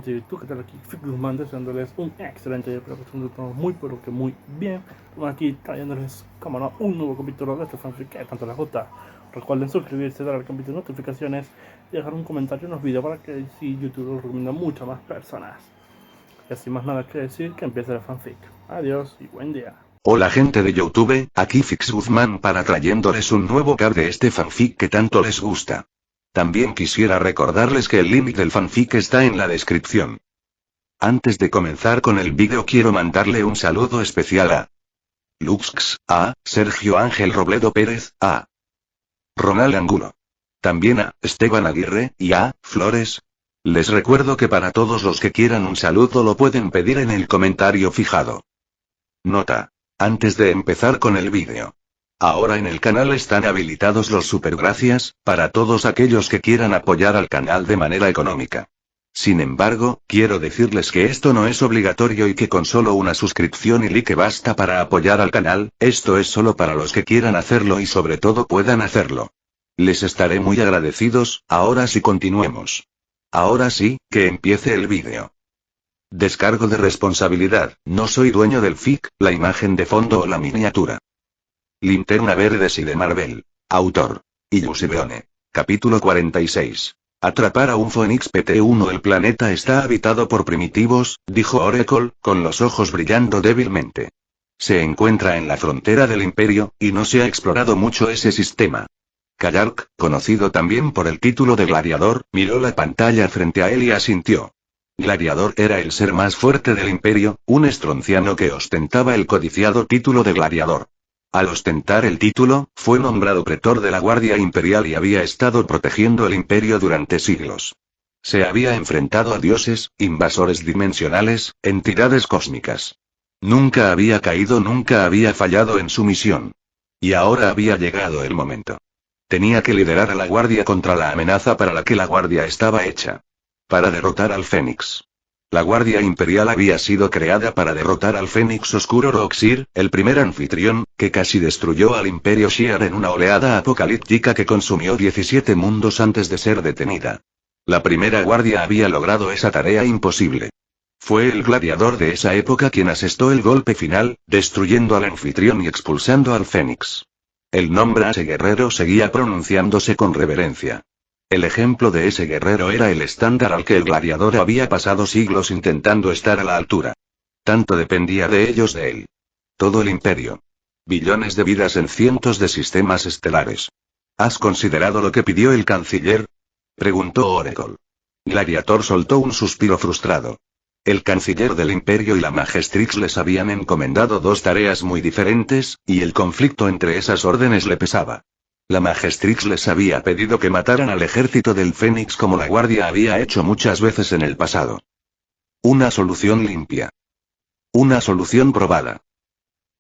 gente de YouTube, ¿qué tal? Aquí Figman deseándoles un excelente día, espero que estén todo muy pero que muy bien. Bueno, aquí trayéndoles, como no, un nuevo capítulo de este fanfic que tanto les gusta. Recuerden suscribirse, darle al campito de notificaciones y dejar un comentario en los videos para que si YouTube lo recomienda a muchas más personas. Y sin más nada que decir, que empiece el fanfic. Adiós y buen día. Hola gente de YouTube, aquí Fix Guzmán para trayéndoles un nuevo cap de este fanfic que tanto les gusta. También quisiera recordarles que el link del fanfic está en la descripción. Antes de comenzar con el vídeo quiero mandarle un saludo especial a Luxx, a Sergio Ángel Robledo Pérez, a Ronald Angulo. También a Esteban Aguirre y a Flores. Les recuerdo que para todos los que quieran un saludo lo pueden pedir en el comentario fijado. Nota. Antes de empezar con el vídeo. Ahora en el canal están habilitados los supergracias, para todos aquellos que quieran apoyar al canal de manera económica. Sin embargo, quiero decirles que esto no es obligatorio y que con solo una suscripción y like basta para apoyar al canal, esto es solo para los que quieran hacerlo y sobre todo puedan hacerlo. Les estaré muy agradecidos, ahora sí continuemos. Ahora sí, que empiece el vídeo. Descargo de responsabilidad, no soy dueño del fic, la imagen de fondo o la miniatura. Linterna Verde y de Marvel. Autor. Iyushi Beone. Capítulo 46. Atrapar a un Phoenix PT-1. El planeta está habitado por primitivos, dijo Oracle, con los ojos brillando débilmente. Se encuentra en la frontera del Imperio, y no se ha explorado mucho ese sistema. Kayark, conocido también por el título de Gladiador, miró la pantalla frente a él y asintió. Gladiador era el ser más fuerte del Imperio, un estronciano que ostentaba el codiciado título de Gladiador. Al ostentar el título, fue nombrado pretor de la Guardia Imperial y había estado protegiendo el Imperio durante siglos. Se había enfrentado a dioses, invasores dimensionales, entidades cósmicas. Nunca había caído, nunca había fallado en su misión. Y ahora había llegado el momento. Tenía que liderar a la Guardia contra la amenaza para la que la Guardia estaba hecha. Para derrotar al Fénix. La Guardia Imperial había sido creada para derrotar al Fénix Oscuro Roxir, el primer anfitrión, que casi destruyó al Imperio Shi'ar en una oleada apocalíptica que consumió 17 mundos antes de ser detenida. La primera Guardia había logrado esa tarea imposible. Fue el gladiador de esa época quien asestó el golpe final, destruyendo al anfitrión y expulsando al Fénix. El nombre de ese guerrero seguía pronunciándose con reverencia. El ejemplo de ese guerrero era el estándar al que el gladiador había pasado siglos intentando estar a la altura. Tanto dependía de ellos de él. Todo el imperio. Billones de vidas en cientos de sistemas estelares. ¿Has considerado lo que pidió el canciller? Preguntó Oracle. Gladiator soltó un suspiro frustrado. El canciller del imperio y la Magistrix les habían encomendado dos tareas muy diferentes, y el conflicto entre esas órdenes le pesaba. La Magistrix les había pedido que mataran al ejército del Fénix como la Guardia había hecho muchas veces en el pasado. Una solución limpia. Una solución probada.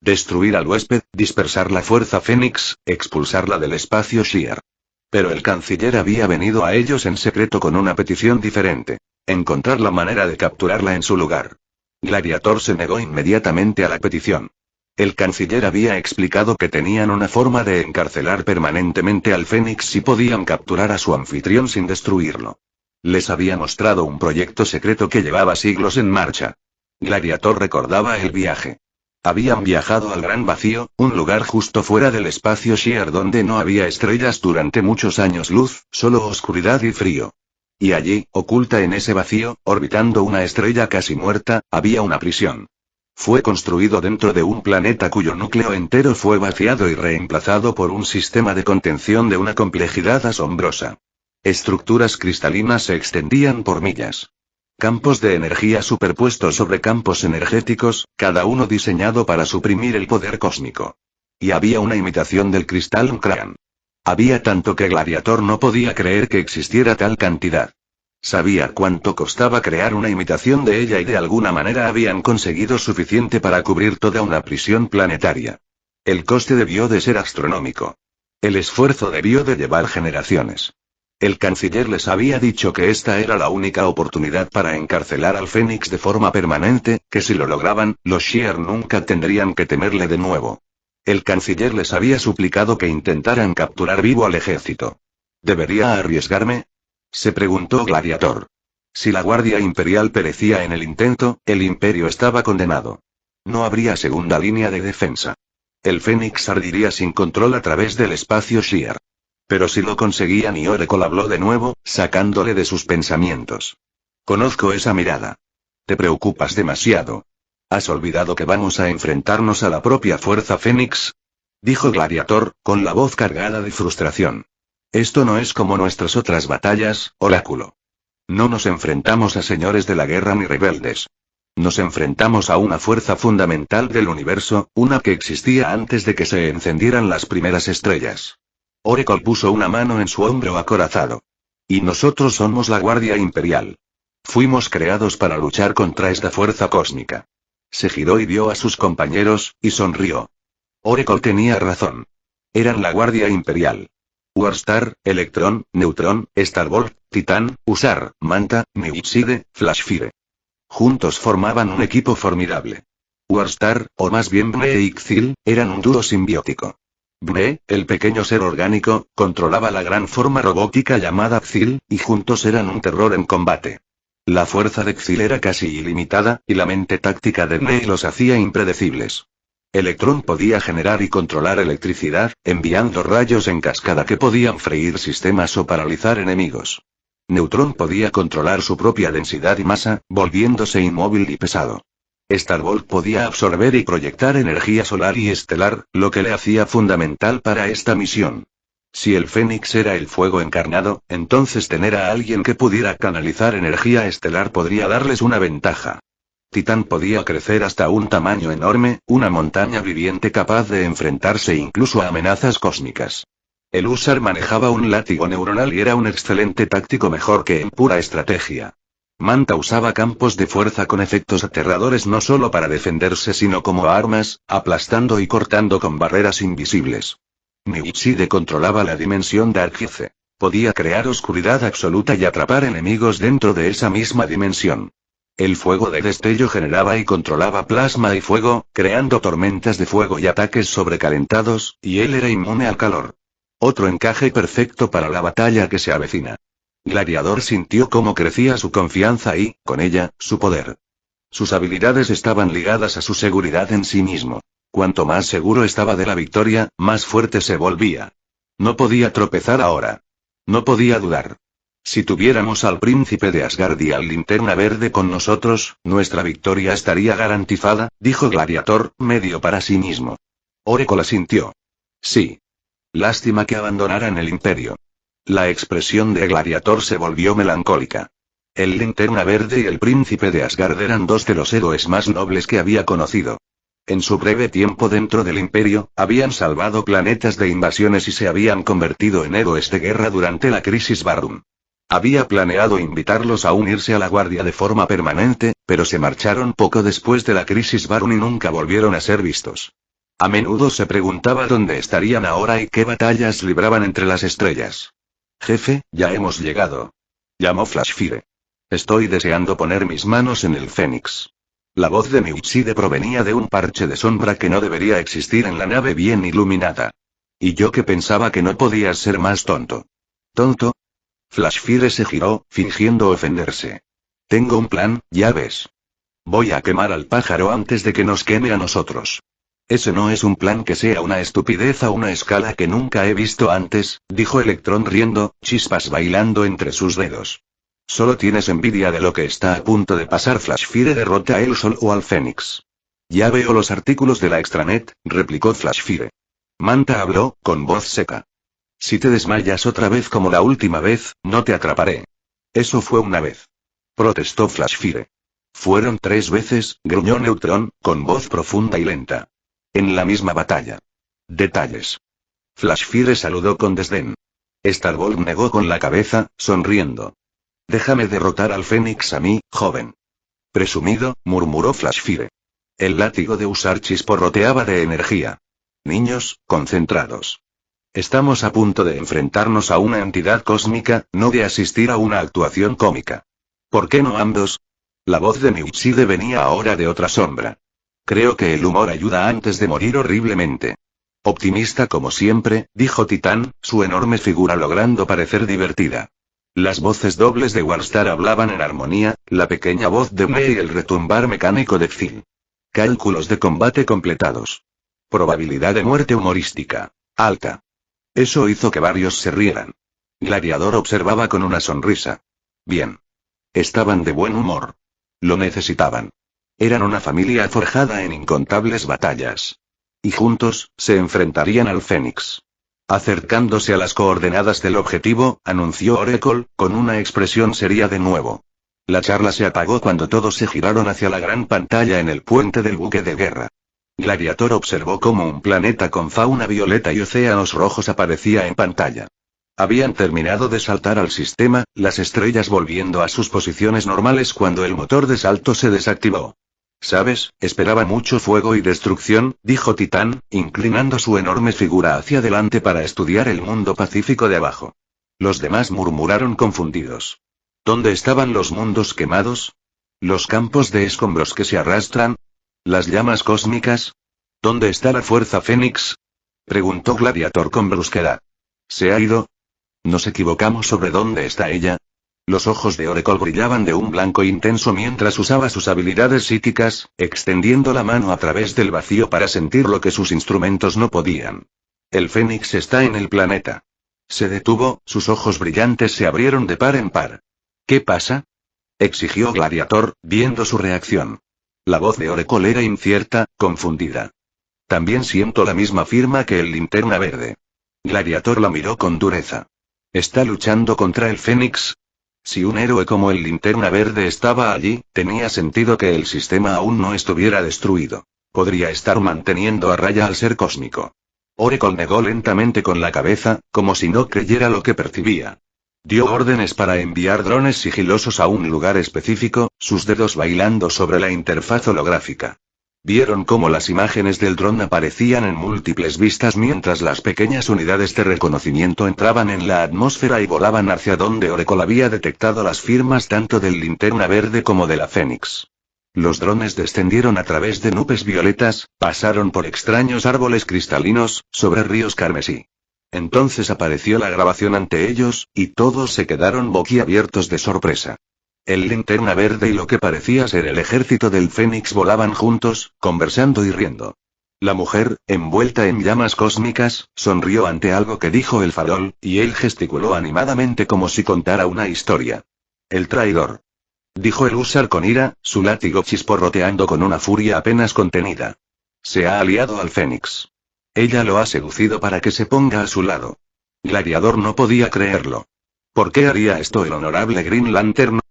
Destruir al huésped, dispersar la fuerza Fénix, expulsarla del espacio Shi'ar. Pero el canciller había venido a ellos en secreto con una petición diferente. Encontrar la manera de capturarla en su lugar. Gladiator se negó inmediatamente a la petición. El canciller había explicado que tenían una forma de encarcelar permanentemente al Fénix si podían capturar a su anfitrión sin destruirlo. Les había mostrado un proyecto secreto que llevaba siglos en marcha. Gladiator recordaba el viaje. Habían viajado al Gran Vacío, un lugar justo fuera del espacio Shi'ar donde no había estrellas durante muchos años luz, solo oscuridad y frío. Y allí, oculta en ese vacío, orbitando una estrella casi muerta, había una prisión. Fue construido dentro de un planeta cuyo núcleo entero fue vaciado y reemplazado por un sistema de contención de una complejidad asombrosa. Estructuras cristalinas se extendían por millas. Campos de energía superpuestos sobre campos energéticos, cada uno diseñado para suprimir el poder cósmico. Y había una imitación del cristal Crán. Había tanto que Gladiator no podía creer que existiera tal cantidad. Sabía cuánto costaba crear una imitación de ella y de alguna manera habían conseguido suficiente para cubrir toda una prisión planetaria. El coste debió de ser astronómico. El esfuerzo debió de llevar generaciones. El canciller les había dicho que esta era la única oportunidad para encarcelar al Fénix de forma permanente, que si lo lograban, los Shi'ar nunca tendrían que temerle de nuevo. El canciller les había suplicado que intentaran capturar vivo al ejército. ¿Debería arriesgarme? Se preguntó Gladiator. Si la Guardia Imperial perecía en el intento, el Imperio estaba condenado. No habría segunda línea de defensa. El Fénix ardiría sin control a través del espacio Shi'ar. Pero si lo conseguían, y Oracle habló de nuevo, sacándole de sus pensamientos. Conozco esa mirada. Te preocupas demasiado. ¿Has olvidado que vamos a enfrentarnos a la propia fuerza Fénix? Dijo Gladiator, con la voz cargada de frustración. Esto no es como nuestras otras batallas, Oráculo. No nos enfrentamos a señores de la guerra ni rebeldes. Nos enfrentamos a una fuerza fundamental del universo, una que existía antes de que se encendieran las primeras estrellas. Oracle puso una mano en su hombro acorazado. Y nosotros somos la Guardia Imperial. Fuimos creados para luchar contra esta fuerza cósmica. Se giró y vio a sus compañeros, y sonrió. Oracle tenía razón. Eran la Guardia Imperial. Warstar, Electron, Neutron, Starbolt, Titán, Usar, Manta, Mewtwo, Flashfire. Juntos formaban un equipo formidable. Warstar, o más bien Bne y Ixil, eran un dúo simbiótico. Bne, el pequeño ser orgánico, controlaba la gran forma robótica llamada Ixil, y juntos eran un terror en combate. La fuerza de Ixil era casi ilimitada, y la mente táctica de Bne los hacía impredecibles. Electron podía generar y controlar electricidad, enviando rayos en cascada que podían freír sistemas o paralizar enemigos. Neutron podía controlar su propia densidad y masa, volviéndose inmóvil y pesado. Starbolt podía absorber y proyectar energía solar y estelar, lo que le hacía fundamental para esta misión. Si el Fénix era el fuego encarnado, entonces tener a alguien que pudiera canalizar energía estelar podría darles una ventaja. Titán podía crecer hasta un tamaño enorme, una montaña viviente capaz de enfrentarse incluso a amenazas cósmicas. El Usar manejaba un látigo neuronal y era un excelente táctico, mejor que en pura estrategia. Manta usaba campos de fuerza con efectos aterradores no solo para defenderse sino como armas, aplastando y cortando con barreras invisibles. Mewtwo controlaba la dimensión Darkhive. Podía crear oscuridad absoluta y atrapar enemigos dentro de esa misma dimensión. El fuego de destello generaba y controlaba plasma y fuego, creando tormentas de fuego y ataques sobrecalentados, y él era inmune al calor. Otro encaje perfecto para la batalla que se avecina. Gladiador sintió cómo crecía su confianza y, con ella, su poder. Sus habilidades estaban ligadas a su seguridad en sí mismo. Cuanto más seguro estaba de la victoria, más fuerte se volvía. No podía tropezar ahora. No podía dudar. Si tuviéramos al príncipe de Asgard y al Linterna Verde con nosotros, nuestra victoria estaría garantizada, dijo Gladiator, medio para sí mismo. Oracle asintió. Sí. Lástima que abandonaran el Imperio. La expresión de Gladiator se volvió melancólica. El Linterna Verde y el príncipe de Asgard eran dos de los héroes más nobles que había conocido. En su breve tiempo dentro del Imperio, habían salvado planetas de invasiones y se habían convertido en héroes de guerra durante la crisis Barum. Había planeado invitarlos a unirse a la Guardia de forma permanente, pero se marcharon poco después de la crisis Barum y nunca volvieron a ser vistos. A menudo se preguntaba dónde estarían ahora y qué batallas libraban entre las estrellas. Jefe, ya hemos llegado. Llamó Flashfire. Estoy deseando poner mis manos en el Fénix. La voz de Mewtwo provenía de un parche de sombra que no debería existir en la nave bien iluminada. Y yo que pensaba que no podías ser más tonto. ¿Tonto? Flashfire se giró, fingiendo ofenderse. Tengo un plan, ya ves. Voy a quemar al pájaro antes de que nos queme a nosotros. Ese no es un plan que sea una estupidez a una escala que nunca he visto antes, dijo Electron riendo, chispas bailando entre sus dedos. Solo tienes envidia de lo que está a punto de pasar. Flashfire derrota a El Sol o al Fénix. Ya veo los artículos de la extranet, replicó Flashfire. Manta habló, con voz seca. Si te desmayas otra vez como la última vez, no te atraparé. Eso fue una vez. Protestó Flashfire. Fueron 3 veces, gruñó Neutron, con voz profunda y lenta. En la misma batalla. Detalles. Flashfire saludó con desdén. Starbolt negó con la cabeza, sonriendo. Déjame derrotar al Fénix a mí, joven. Presumido, murmuró Flashfire. El látigo de Usar chisporroteaba de energía. Niños, concentrados. Estamos a punto de enfrentarnos a una entidad cósmica, no de asistir a una actuación cómica. ¿Por qué no ambos? La voz de Mewtwo venía ahora de otra sombra. Creo que el humor ayuda antes de morir horriblemente. Optimista como siempre, dijo Titán, su enorme figura logrando parecer divertida. Las voces dobles de Warstar hablaban en armonía, la pequeña voz de May y el retumbar mecánico de Phil. Cálculos de combate completados. Probabilidad de muerte humorística. Alta. Eso hizo que varios se rieran. Gladiador observaba con una sonrisa. Bien. Estaban de buen humor. Lo necesitaban. Eran una familia forjada en incontables batallas. Y juntos, se enfrentarían al Fénix. Acercándose a las coordenadas del objetivo, anunció Oracle, con una expresión seria de nuevo. La charla se apagó cuando todos se giraron hacia la gran pantalla en el puente del buque de guerra. Gladiator observó cómo un planeta con fauna violeta y océanos rojos aparecía en pantalla. Habían terminado de saltar al sistema, las estrellas volviendo a sus posiciones normales cuando el motor de salto se desactivó. ¿Sabes? Esperaba mucho fuego y destrucción, dijo Titán, inclinando su enorme figura hacia adelante para estudiar el mundo pacífico de abajo. Los demás murmuraron confundidos. ¿Dónde estaban los mundos quemados? ¿Los campos de escombros que se arrastran? ¿Las llamas cósmicas? ¿Dónde está la fuerza Fénix? Preguntó Gladiator con brusquedad. ¿Se ha ido? ¿Nos equivocamos sobre dónde está ella? Los ojos de Oracle brillaban de un blanco intenso mientras usaba sus habilidades psíquicas, extendiendo la mano a través del vacío para sentir lo que sus instrumentos no podían. El Fénix está en el planeta. Se detuvo, sus ojos brillantes se abrieron de par en par. ¿Qué pasa? Exigió Gladiator, viendo su reacción. La voz de Oracle era incierta, confundida. También siento la misma firma que el Linterna Verde. Gladiator la miró con dureza. ¿Está luchando contra el Fénix? Si un héroe como el Linterna Verde estaba allí, tenía sentido que el sistema aún no estuviera destruido. Podría estar manteniendo a raya al ser cósmico. Oracle negó lentamente con la cabeza, como si no creyera lo que percibía. Dio órdenes para enviar drones sigilosos a un lugar específico, sus dedos bailando sobre la interfaz holográfica. Vieron cómo las imágenes del dron aparecían en múltiples vistas mientras las pequeñas unidades de reconocimiento entraban en la atmósfera y volaban hacia donde Oracle había detectado las firmas tanto del Linterna Verde como de la Fénix. Los drones descendieron a través de nubes violetas, pasaron por extraños árboles cristalinos, sobre ríos carmesí. Entonces apareció la grabación ante ellos, y todos se quedaron boquiabiertos de sorpresa. El Linterna Verde y lo que parecía ser el ejército del Fénix volaban juntos, conversando y riendo. La mujer, envuelta en llamas cósmicas, sonrió ante algo que dijo el farol, y él gesticuló animadamente como si contara una historia. El traidor. Dijo el Husar con ira, su látigo chisporroteando con una furia apenas contenida. Se ha aliado al Fénix. Ella lo ha seducido para que se ponga a su lado. Gladiador no podía creerlo. ¿Por qué haría esto el honorable Green Lantern?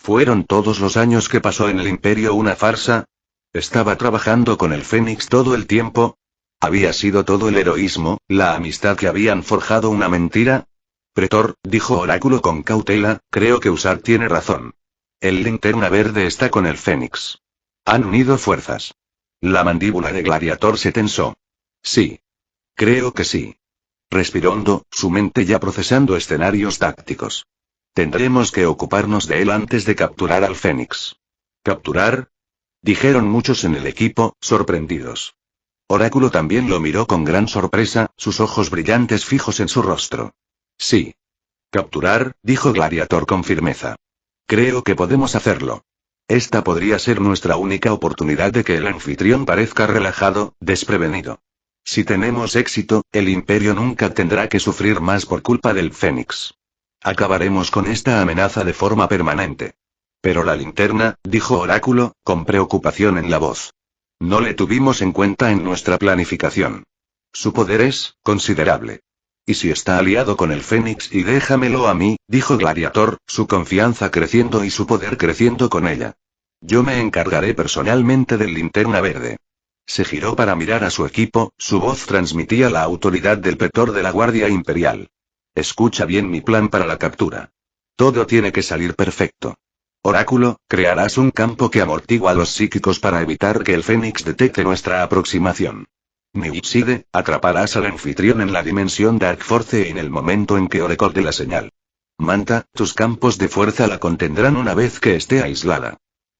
¿Fueron todos los años que pasó en el Imperio una farsa? ¿Estaba trabajando con el Fénix todo el tiempo? ¿Había sido todo el heroísmo, la amistad que habían forjado una mentira? Pretor, dijo Oráculo con cautela, creo que Husar tiene razón. El Linterna Verde está con el Fénix. Han unido fuerzas. La mandíbula de Gladiator se tensó. Sí. Creo que sí. Respiró hondo, su mente ya procesando escenarios tácticos. Tendremos que ocuparnos de él antes de capturar al Fénix. ¿Capturar? Dijeron muchos en el equipo, sorprendidos. Oráculo también lo miró con gran sorpresa, sus ojos brillantes fijos en su rostro. Sí. Capturar, dijo Gladiator con firmeza. Creo que podemos hacerlo. Esta podría ser nuestra única oportunidad de que el anfitrión parezca relajado, desprevenido. Si tenemos éxito, el Imperio nunca tendrá que sufrir más por culpa del Fénix. Acabaremos con esta amenaza de forma permanente. Pero la linterna, dijo Oráculo, con preocupación en la voz. No le tuvimos en cuenta en nuestra planificación. Su poder es considerable. ¿Y si está aliado con el Fénix? Y déjamelo a mí, dijo Gladiator, su confianza creciendo y su poder creciendo con ella. Yo me encargaré personalmente del Linterna Verde. Se giró para mirar a su equipo, su voz transmitía la autoridad del pretor de la Guardia Imperial. Escucha bien mi plan para la captura. Todo tiene que salir perfecto. Oráculo, crearás un campo que amortigua a los psíquicos para evitar que el Fénix detecte nuestra aproximación. Newside, atraparás al anfitrión en la dimensión Dark Force en el momento en que Oracle dé la señal. Manta, tus campos de fuerza la contendrán una vez que esté aislada.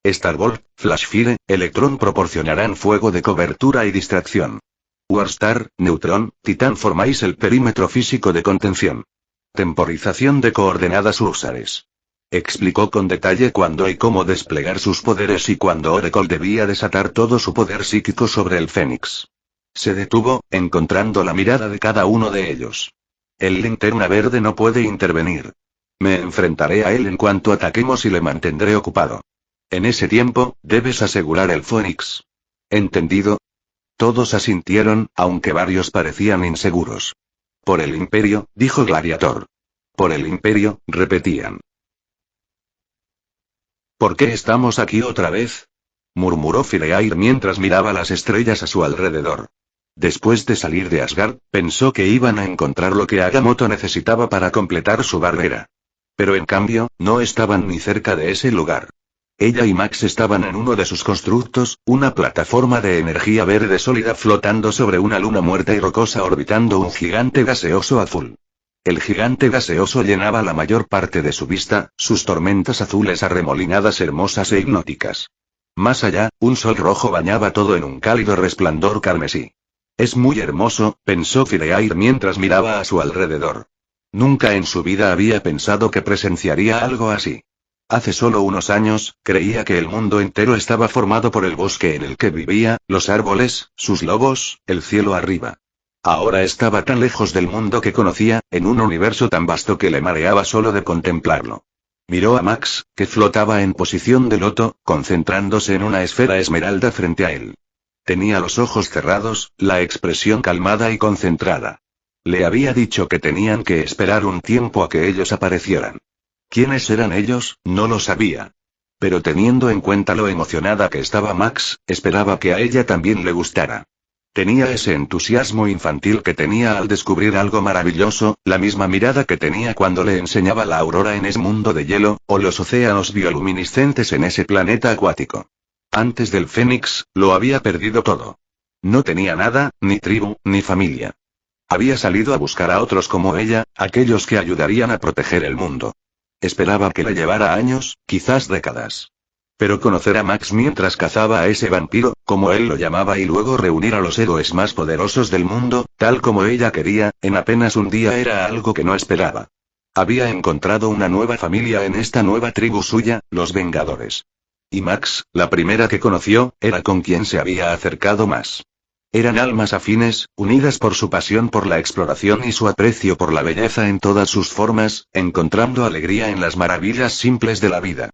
Starbolt, Flashfire, Electron proporcionarán fuego de cobertura y distracción. Warstar, Neutron, Titán formáis el perímetro físico de contención. Temporización de coordenadas usares. Explicó con detalle cuándo y cómo desplegar sus poderes y cuándo Oracle debía desatar todo su poder psíquico sobre el Fénix. Se detuvo, encontrando la mirada de cada uno de ellos. El Linterna Verde no puede intervenir. Me enfrentaré a él en cuanto ataquemos y le mantendré ocupado. En ese tiempo, debes asegurar el Fénix. ¿Entendido? Todos asintieron, aunque varios parecían inseguros. Por el Imperio, dijo Gladiator. Por el Imperio, repetían. ¿Por qué estamos aquí otra vez? Murmuró Fireair mientras miraba las estrellas a su alrededor. Después de salir de Asgard, pensó que iban a encontrar lo que Agamotto necesitaba para completar su barrera. Pero en cambio, no estaban ni cerca de ese lugar. Ella y Max estaban en uno de sus constructos, una plataforma de energía verde sólida flotando sobre una luna muerta y rocosa orbitando un gigante gaseoso azul. El gigante gaseoso llenaba la mayor parte de su vista, sus tormentas azules arremolinadas hermosas e hipnóticas. Más allá, un sol rojo bañaba todo en un cálido resplandor carmesí. Es muy hermoso, pensó Fireair mientras miraba a su alrededor. Nunca en su vida había pensado que presenciaría algo así. Hace solo unos años, creía que el mundo entero estaba formado por el bosque en el que vivía, los árboles, sus lobos, el cielo arriba. Ahora estaba tan lejos del mundo que conocía, en un universo tan vasto que le mareaba solo de contemplarlo. Miró a Max, que flotaba en posición de loto, concentrándose en una esfera esmeralda frente a él. Tenía los ojos cerrados, la expresión calmada y concentrada. Le había dicho que tenían que esperar un tiempo a que ellos aparecieran. ¿Quiénes eran ellos? No lo sabía. Pero teniendo en cuenta lo emocionada que estaba Max, esperaba que a ella también le gustara. Tenía ese entusiasmo infantil que tenía al descubrir algo maravilloso, la misma mirada que tenía cuando le enseñaba la aurora en ese mundo de hielo, o los océanos bioluminiscentes en ese planeta acuático. Antes del Fénix, lo había perdido todo. No tenía nada, ni tribu, ni familia. Había salido a buscar a otros como ella, aquellos que ayudarían a proteger el mundo. Esperaba que le llevara años, quizás décadas. Pero conocer a Max mientras cazaba a ese vampiro, como él lo llamaba, y luego reunir a los héroes más poderosos del mundo, tal como ella quería, en apenas un día era algo que no esperaba. Había encontrado una nueva familia en esta nueva tribu suya, los Vengadores. Y Max, la primera que conoció, era con quien se había acercado más. Eran almas afines, unidas por su pasión por la exploración y su aprecio por la belleza en todas sus formas, encontrando alegría en las maravillas simples de la vida.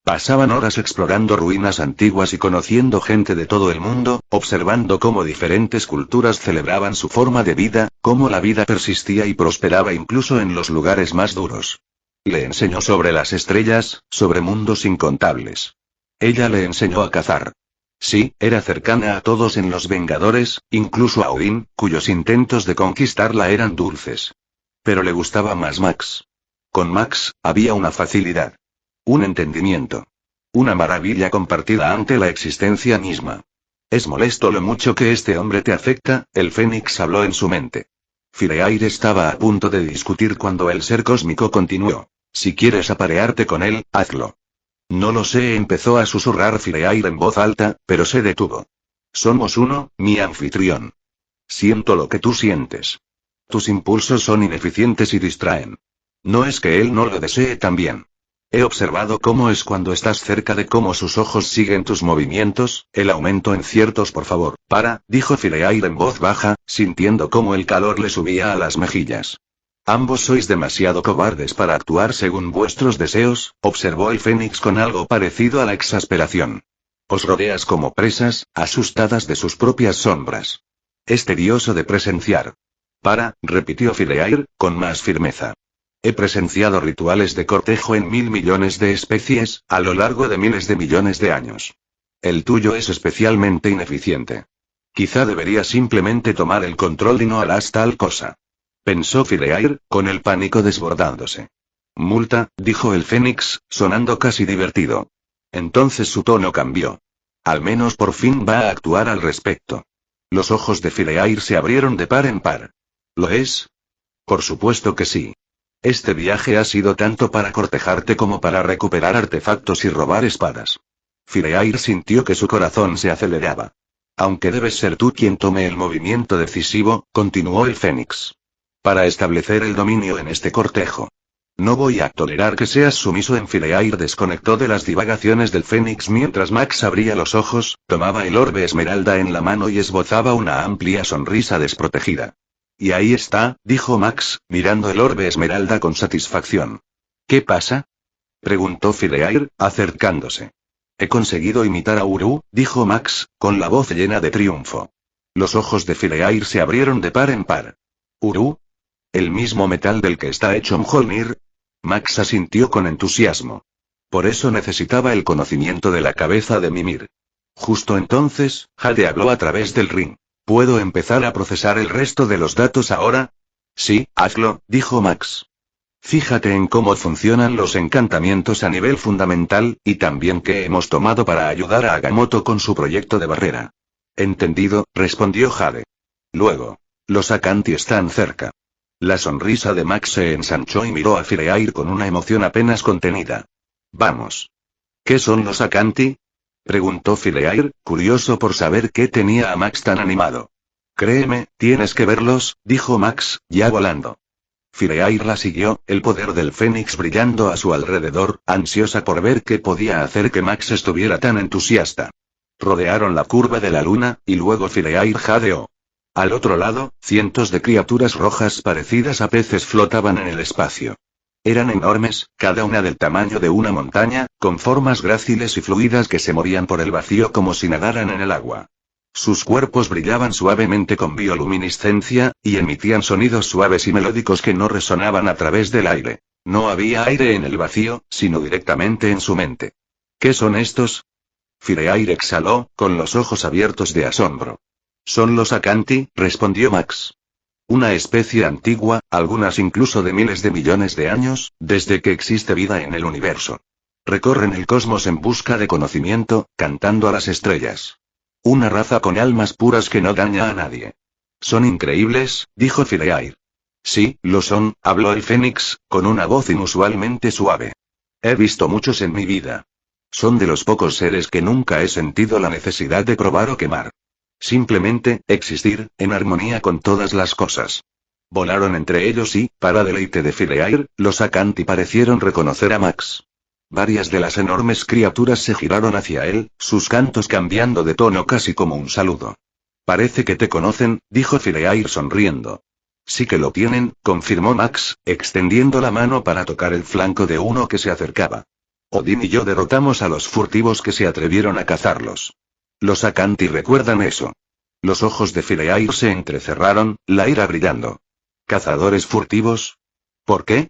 Pasaban horas explorando ruinas antiguas y conociendo gente de todo el mundo, observando cómo diferentes culturas celebraban su forma de vida, cómo la vida persistía y prosperaba incluso en los lugares más duros. Le enseñó sobre las estrellas, sobre mundos incontables. Ella le enseñó a cazar. Sí, era cercana a todos en los Vengadores, incluso a Odín, cuyos intentos de conquistarla eran dulces. Pero le gustaba más Max. Con Max, había una facilidad. Un entendimiento. Una maravilla compartida ante la existencia misma. Es molesto lo mucho que este hombre te afecta, el Fénix habló en su mente. Fireair estaba a punto de discutir cuando el ser cósmico continuó. Si quieres aparearte con él, hazlo. No lo sé, empezó a susurrar Fireair en voz alta, pero se detuvo. Somos uno, mi anfitrión. Siento lo que tú sientes. Tus impulsos son ineficientes y distraen. No es que él no lo desee también. He observado cómo es cuando estás cerca de cómo sus ojos siguen tus movimientos, el aumento en ciertos. Por favor, dijo Fireair en voz baja, sintiendo cómo el calor le subía a las mejillas. Ambos sois demasiado cobardes para actuar según vuestros deseos, observó el Fénix con algo parecido a la exasperación. Os rodeas como presas, asustadas de sus propias sombras. Es tedioso de presenciar. Repitió Fireair, con más firmeza. He presenciado rituales de cortejo en 1000 millones de especies, a lo largo de miles de millones de años. El tuyo es especialmente ineficiente. Quizá deberías simplemente tomar el control y no harás tal cosa. Pensó Fireair, con el pánico desbordándose. Multa, dijo el Fénix, sonando casi divertido. Entonces su tono cambió. Al menos por fin va a actuar al respecto. Los ojos de Fireair se abrieron de par en par. ¿Lo es? Por supuesto que sí. Este viaje ha sido tanto para cortejarte como para recuperar artefactos y robar espadas. Fireair sintió que su corazón se aceleraba. Aunque debes ser tú quien tome el movimiento decisivo, continuó el Fénix. para establecer el dominio en este cortejo. No voy a tolerar que seas sumiso. Enfileair desconectó de las divagaciones del Fénix mientras Max abría los ojos, tomaba el orbe esmeralda en la mano y esbozaba una amplia sonrisa desprotegida. Y ahí está, dijo Max, mirando el orbe esmeralda con satisfacción. ¿Qué pasa?, preguntó Fileair, acercándose. He conseguido imitar a Uru, dijo Max, con la voz llena de triunfo. Los ojos de Fileair se abrieron de par en par. ¿Uru? ¿El mismo metal del que está hecho Mjolnir? Max asintió con entusiasmo. Por eso necesitaba el conocimiento de la cabeza de Mimir. Justo entonces, Jade habló a través del ring. ¿Puedo empezar a procesar el resto de los datos ahora? Sí, hazlo, dijo Max. Fíjate en cómo funcionan los encantamientos a nivel fundamental, y también qué hemos tomado para ayudar a Agamotto con su proyecto de barrera. Entendido, respondió Jade. Luego. Los Acanti están cerca. La sonrisa de Max se ensanchó y miró a Fileair con una emoción apenas contenida. Vamos. ¿Qué son los Acanti?, preguntó Fileair, curioso por saber qué tenía a Max tan animado. Créeme, tienes que verlos, dijo Max, ya volando. Fileair la siguió, el poder del Fénix brillando a su alrededor, ansiosa por ver qué podía hacer que Max estuviera tan entusiasta. Rodearon la curva de la luna, y luego Fileair jadeó. Al otro lado, cientos de criaturas rojas parecidas a peces flotaban en el espacio. Eran enormes, cada una del tamaño de una montaña, con formas gráciles y fluidas que se movían por el vacío como si nadaran en el agua. Sus cuerpos brillaban suavemente con bioluminiscencia, y emitían sonidos suaves y melódicos que no resonaban a través del aire. No había aire en el vacío, sino directamente en su mente. ¿Qué son estos? Fileair exhaló, con los ojos abiertos de asombro. Son los Acanti, respondió Max. Una especie antigua, algunas incluso de miles de millones de años, desde que existe vida en el universo. Recorren el cosmos en busca de conocimiento, cantando a las estrellas. Una raza con almas puras que no daña a nadie. Son increíbles, dijo Fileair. Sí, lo son, habló el Fénix, con una voz inusualmente suave. He visto muchos en mi vida. Son de los pocos seres que nunca he sentido la necesidad de probar o quemar. Simplemente, existir, en armonía con todas las cosas. Volaron entre ellos y, para deleite de Fileair, los Acanti parecieron reconocer a Max. Varias de las enormes criaturas se giraron hacia él, sus cantos cambiando de tono casi como un saludo. Parece que te conocen, dijo Fileair sonriendo. Sí que lo tienen, confirmó Max, extendiendo la mano para tocar el flanco de uno que se acercaba. Odín y yo derrotamos a los furtivos que se atrevieron a cazarlos. Los Acanti recuerdan eso. Los ojos de Fileair se entrecerraron, la ira brillando. ¿Cazadores furtivos? ¿Por qué?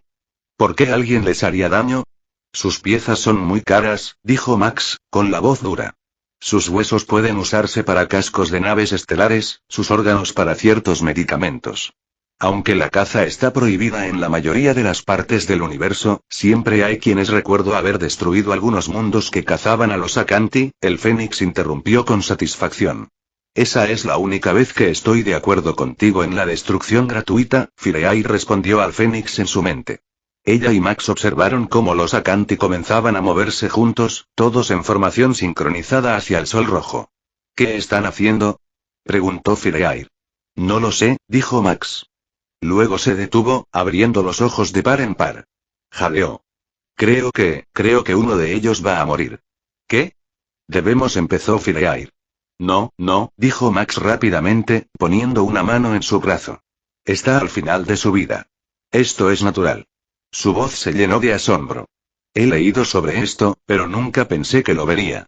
¿Por qué alguien les haría daño? Sus piezas son muy caras, dijo Max, con la voz dura. Sus huesos pueden usarse para cascos de naves estelares, sus órganos para ciertos medicamentos. Aunque la caza está prohibida en la mayoría de las partes del universo, siempre hay quienes recuerdo haber destruido algunos mundos que cazaban a los Acanti, el Fénix interrumpió con satisfacción. Esa es la única vez que estoy de acuerdo contigo en la destrucción gratuita, Fileair respondió al Fénix en su mente. Ella y Max observaron cómo los Acanti comenzaban a moverse juntos, todos en formación sincronizada hacia el sol rojo. ¿Qué están haciendo?, preguntó Fileair. No lo sé, dijo Max. Luego se detuvo, abriendo los ojos de par en par. Jadeó. Creo que uno de ellos va a morir. ¿Qué? Debemos, empezó Fileair. No, dijo Max rápidamente, poniendo una mano en su brazo. Está al final de su vida. Esto es natural. Su voz se llenó de asombro. He leído sobre esto, pero nunca pensé que lo vería.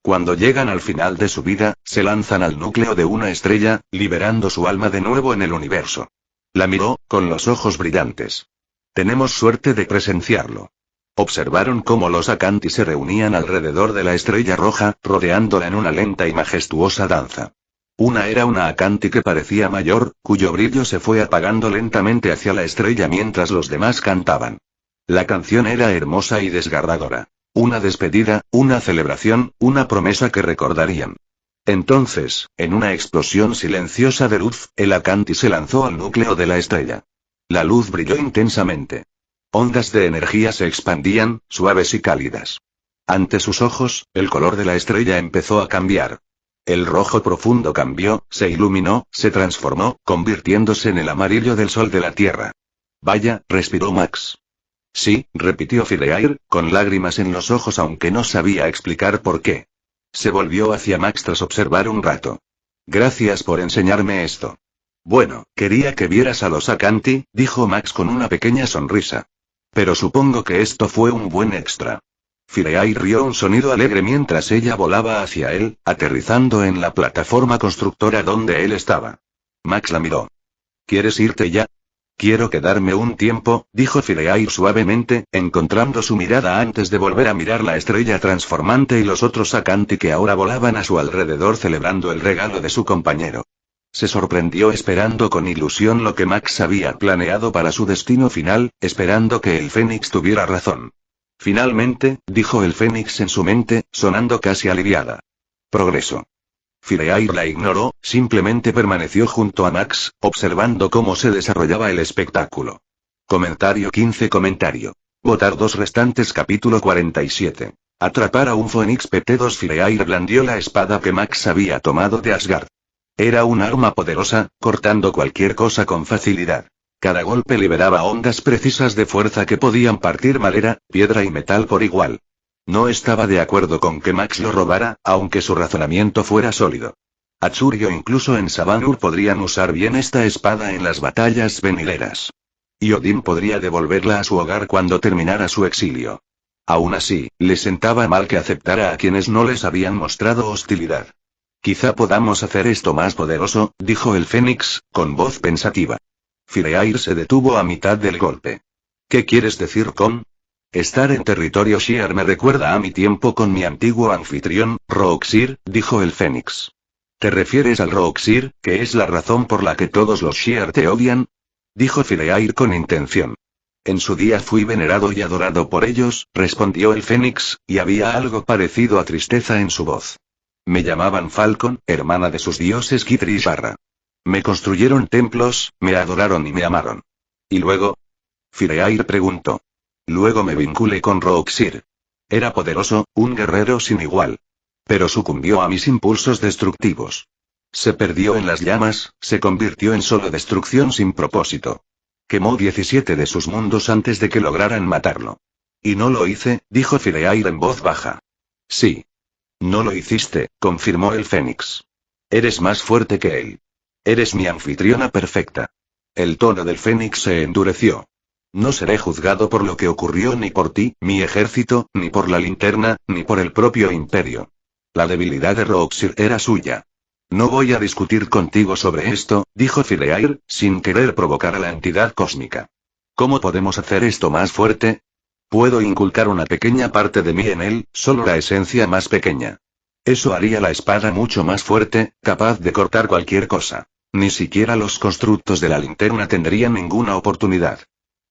Cuando llegan al final de su vida, se lanzan al núcleo de una estrella, liberando su alma de nuevo en el universo. La miró, con los ojos brillantes. Tenemos suerte de presenciarlo. Observaron cómo los Acanti se reunían alrededor de la estrella roja, rodeándola en una lenta y majestuosa danza. Una era una Acanti que parecía mayor, cuyo brillo se fue apagando lentamente hacia la estrella mientras los demás cantaban. La canción era hermosa y desgarradora. Una despedida, una celebración, una promesa que recordarían. Entonces, en una explosión silenciosa de luz, el Acanti se lanzó al núcleo de la estrella. La luz brilló intensamente. Ondas de energía se expandían, suaves y cálidas. Ante sus ojos, el color de la estrella empezó a cambiar. El rojo profundo cambió, se iluminó, se transformó, convirtiéndose en el amarillo del sol de la Tierra. Vaya, respiró Max. Sí, repitió Fireair, con lágrimas en los ojos aunque no sabía explicar por qué. Se volvió hacia Max tras observar un rato. Gracias por enseñarme esto. Bueno, quería que vieras a los Acanti, dijo Max con una pequeña sonrisa. Pero supongo que esto fue un buen extra. Fireair rió un sonido alegre mientras ella volaba hacia él, aterrizando en la plataforma constructora donde él estaba. Max la miró. ¿Quieres irte ya? Quiero quedarme un tiempo, dijo Fireair suavemente, encontrando su mirada antes de volver a mirar la estrella transformante y los otros Acanti que ahora volaban a su alrededor celebrando el regalo de su compañero. Se sorprendió esperando con ilusión lo que Max había planeado para su destino final, esperando que el Fénix tuviera razón. Finalmente, dijo el Fénix en su mente, sonando casi aliviada. Progreso. Fireair la ignoró, simplemente permaneció junto a Max, observando cómo se desarrollaba el espectáculo. Comentario 15. Votar 2 restantes. Capítulo 47. Atrapar a un Fénix. PT2. Fireair blandió la espada que Max había tomado de Asgard. Era un arma poderosa, cortando cualquier cosa con facilidad. Cada golpe liberaba ondas precisas de fuerza que podían partir madera, piedra y metal por igual. No estaba de acuerdo con que Max lo robara, aunque su razonamiento fuera sólido. Achur o incluso en Sabanur podrían usar bien esta espada en las batallas venideras. Y Odín podría devolverla a su hogar cuando terminara su exilio. Aún así, le sentaba mal que aceptara a quienes no les habían mostrado hostilidad. Quizá podamos hacer esto más poderoso, dijo el Fénix, con voz pensativa. Fireair se detuvo a mitad del golpe. ¿Qué quieres decir con? Estar en territorio Shi'ar me recuerda a mi tiempo con mi antiguo anfitrión, Roxir, dijo el Fénix. ¿Te refieres al Roxir, que es la razón por la que todos los Shi'ar te odian? Dijo Fireair con intención. En su día fui venerado y adorado por ellos, respondió el Fénix, y había algo parecido a tristeza en su voz. Me llamaban Falcon, hermana de sus dioses Kitri y Sharra. Me construyeron templos, me adoraron y me amaron. ¿Y luego? Fireair preguntó. Luego me vinculé con Roxir. Era poderoso, un guerrero sin igual. Pero sucumbió a mis impulsos destructivos. Se perdió en las llamas, se convirtió en solo destrucción sin propósito. Quemó 17 de sus mundos antes de que lograran matarlo. Y no lo hice, dijo Fireair en voz baja. Sí. No lo hiciste, confirmó el Fénix. Eres más fuerte que él. Eres mi anfitriona perfecta. El tono del Fénix se endureció. No seré juzgado por lo que ocurrió ni por ti, mi ejército, ni por la linterna, ni por el propio imperio. La debilidad de Roxir era suya. No voy a discutir contigo sobre esto, dijo Fireair, sin querer provocar a la entidad cósmica. ¿Cómo podemos hacer esto más fuerte? Puedo inculcar una pequeña parte de mí en él, solo la esencia más pequeña. Eso haría la espada mucho más fuerte, capaz de cortar cualquier cosa. Ni siquiera los constructos de la linterna tendrían ninguna oportunidad.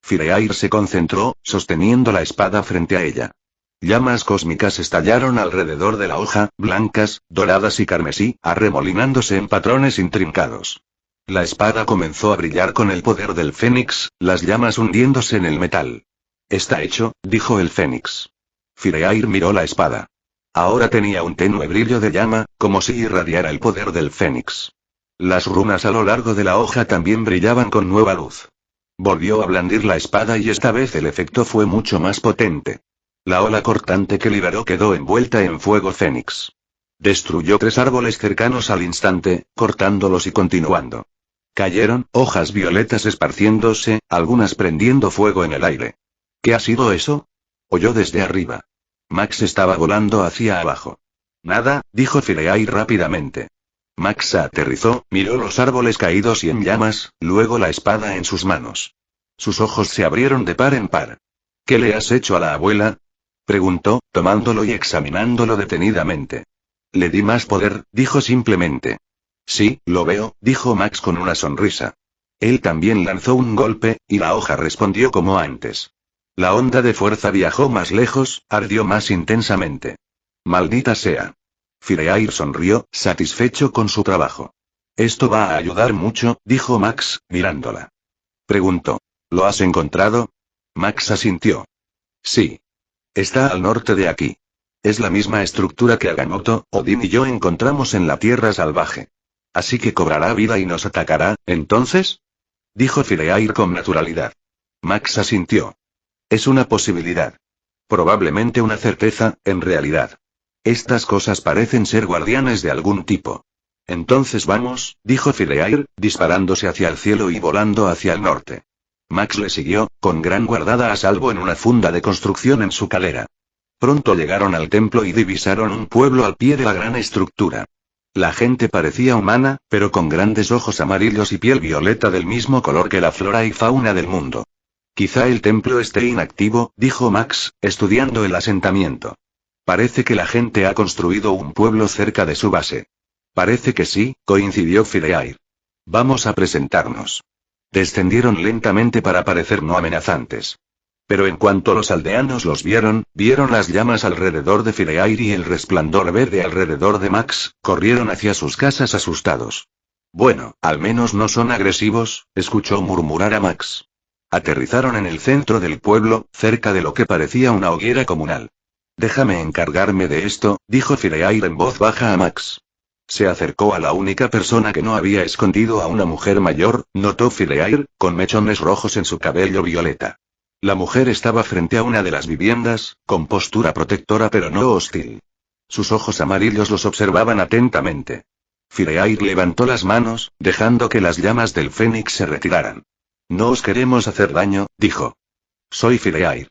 Fireair se concentró, sosteniendo la espada frente a ella. Llamas cósmicas estallaron alrededor de la hoja, blancas, doradas y carmesí, arremolinándose en patrones intrincados. La espada comenzó a brillar con el poder del Fénix, las llamas hundiéndose en el metal. Está hecho, dijo el Fénix. Fireair miró la espada. Ahora tenía un tenue brillo de llama, como si irradiara el poder del Fénix. Las runas a lo largo de la hoja también brillaban con nueva luz. Volvió a blandir la espada y esta vez el efecto fue mucho más potente. La ola cortante que liberó quedó envuelta en fuego fénix. Destruyó 3 árboles cercanos al instante, cortándolos y continuando. Cayeron, hojas violetas esparciéndose, algunas prendiendo fuego en el aire. ¿Qué ha sido eso? Oyó desde arriba. Max estaba volando hacia abajo. Nada, dijo Fireair rápidamente. Max aterrizó, miró los árboles caídos y en llamas, luego la espada en sus manos. Sus ojos se abrieron de par en par. ¿Qué le has hecho a la abuela? Preguntó, tomándolo y examinándolo detenidamente. Le di más poder, dijo simplemente. Sí, lo veo, dijo Max con una sonrisa. Él también lanzó un golpe, y la hoja respondió como antes. La onda de fuerza viajó más lejos, ardió más intensamente. Maldita sea. Fireair sonrió, satisfecho con su trabajo. Esto va a ayudar mucho, dijo Max, mirándola. Preguntó. ¿Lo has encontrado? Max asintió. Sí. Está al norte de aquí. Es la misma estructura que Agamotto, Odín y yo encontramos en la Tierra Salvaje. Así que cobrará vida y nos atacará, ¿entonces? Dijo Fireair con naturalidad. Max asintió. Es una posibilidad. Probablemente una certeza, en realidad. Estas cosas parecen ser guardianes de algún tipo. Entonces vamos, dijo Fireair, disparándose hacia el cielo y volando hacia el norte. Max le siguió, con Gran guardada a salvo en una funda de construcción en su calera. Pronto llegaron al templo y divisaron un pueblo al pie de la gran estructura. La gente parecía humana, pero con grandes ojos amarillos y piel violeta del mismo color que la flora y fauna del mundo. Quizá el templo esté inactivo, dijo Max, estudiando el asentamiento. Parece que la gente ha construido un pueblo cerca de su base. Parece que sí, coincidió Fireair. Vamos a presentarnos. Descendieron lentamente para parecer no amenazantes. Pero en cuanto los aldeanos los vieron las llamas alrededor de Fireair y el resplandor verde alrededor de Max, corrieron hacia sus casas asustados. Bueno, al menos no son agresivos, escuchó murmurar a Max. Aterrizaron en el centro del pueblo, cerca de lo que parecía una hoguera comunal. Déjame encargarme de esto, dijo Fireair en voz baja a Max. Se acercó a la única persona que no había escondido a una mujer mayor, notó Fireair, con mechones rojos en su cabello violeta. La mujer estaba frente a una de las viviendas, con postura protectora pero no hostil. Sus ojos amarillos los observaban atentamente. Fireair levantó las manos, dejando que las llamas del fénix se retiraran. No os queremos hacer daño, dijo. Soy Fireair.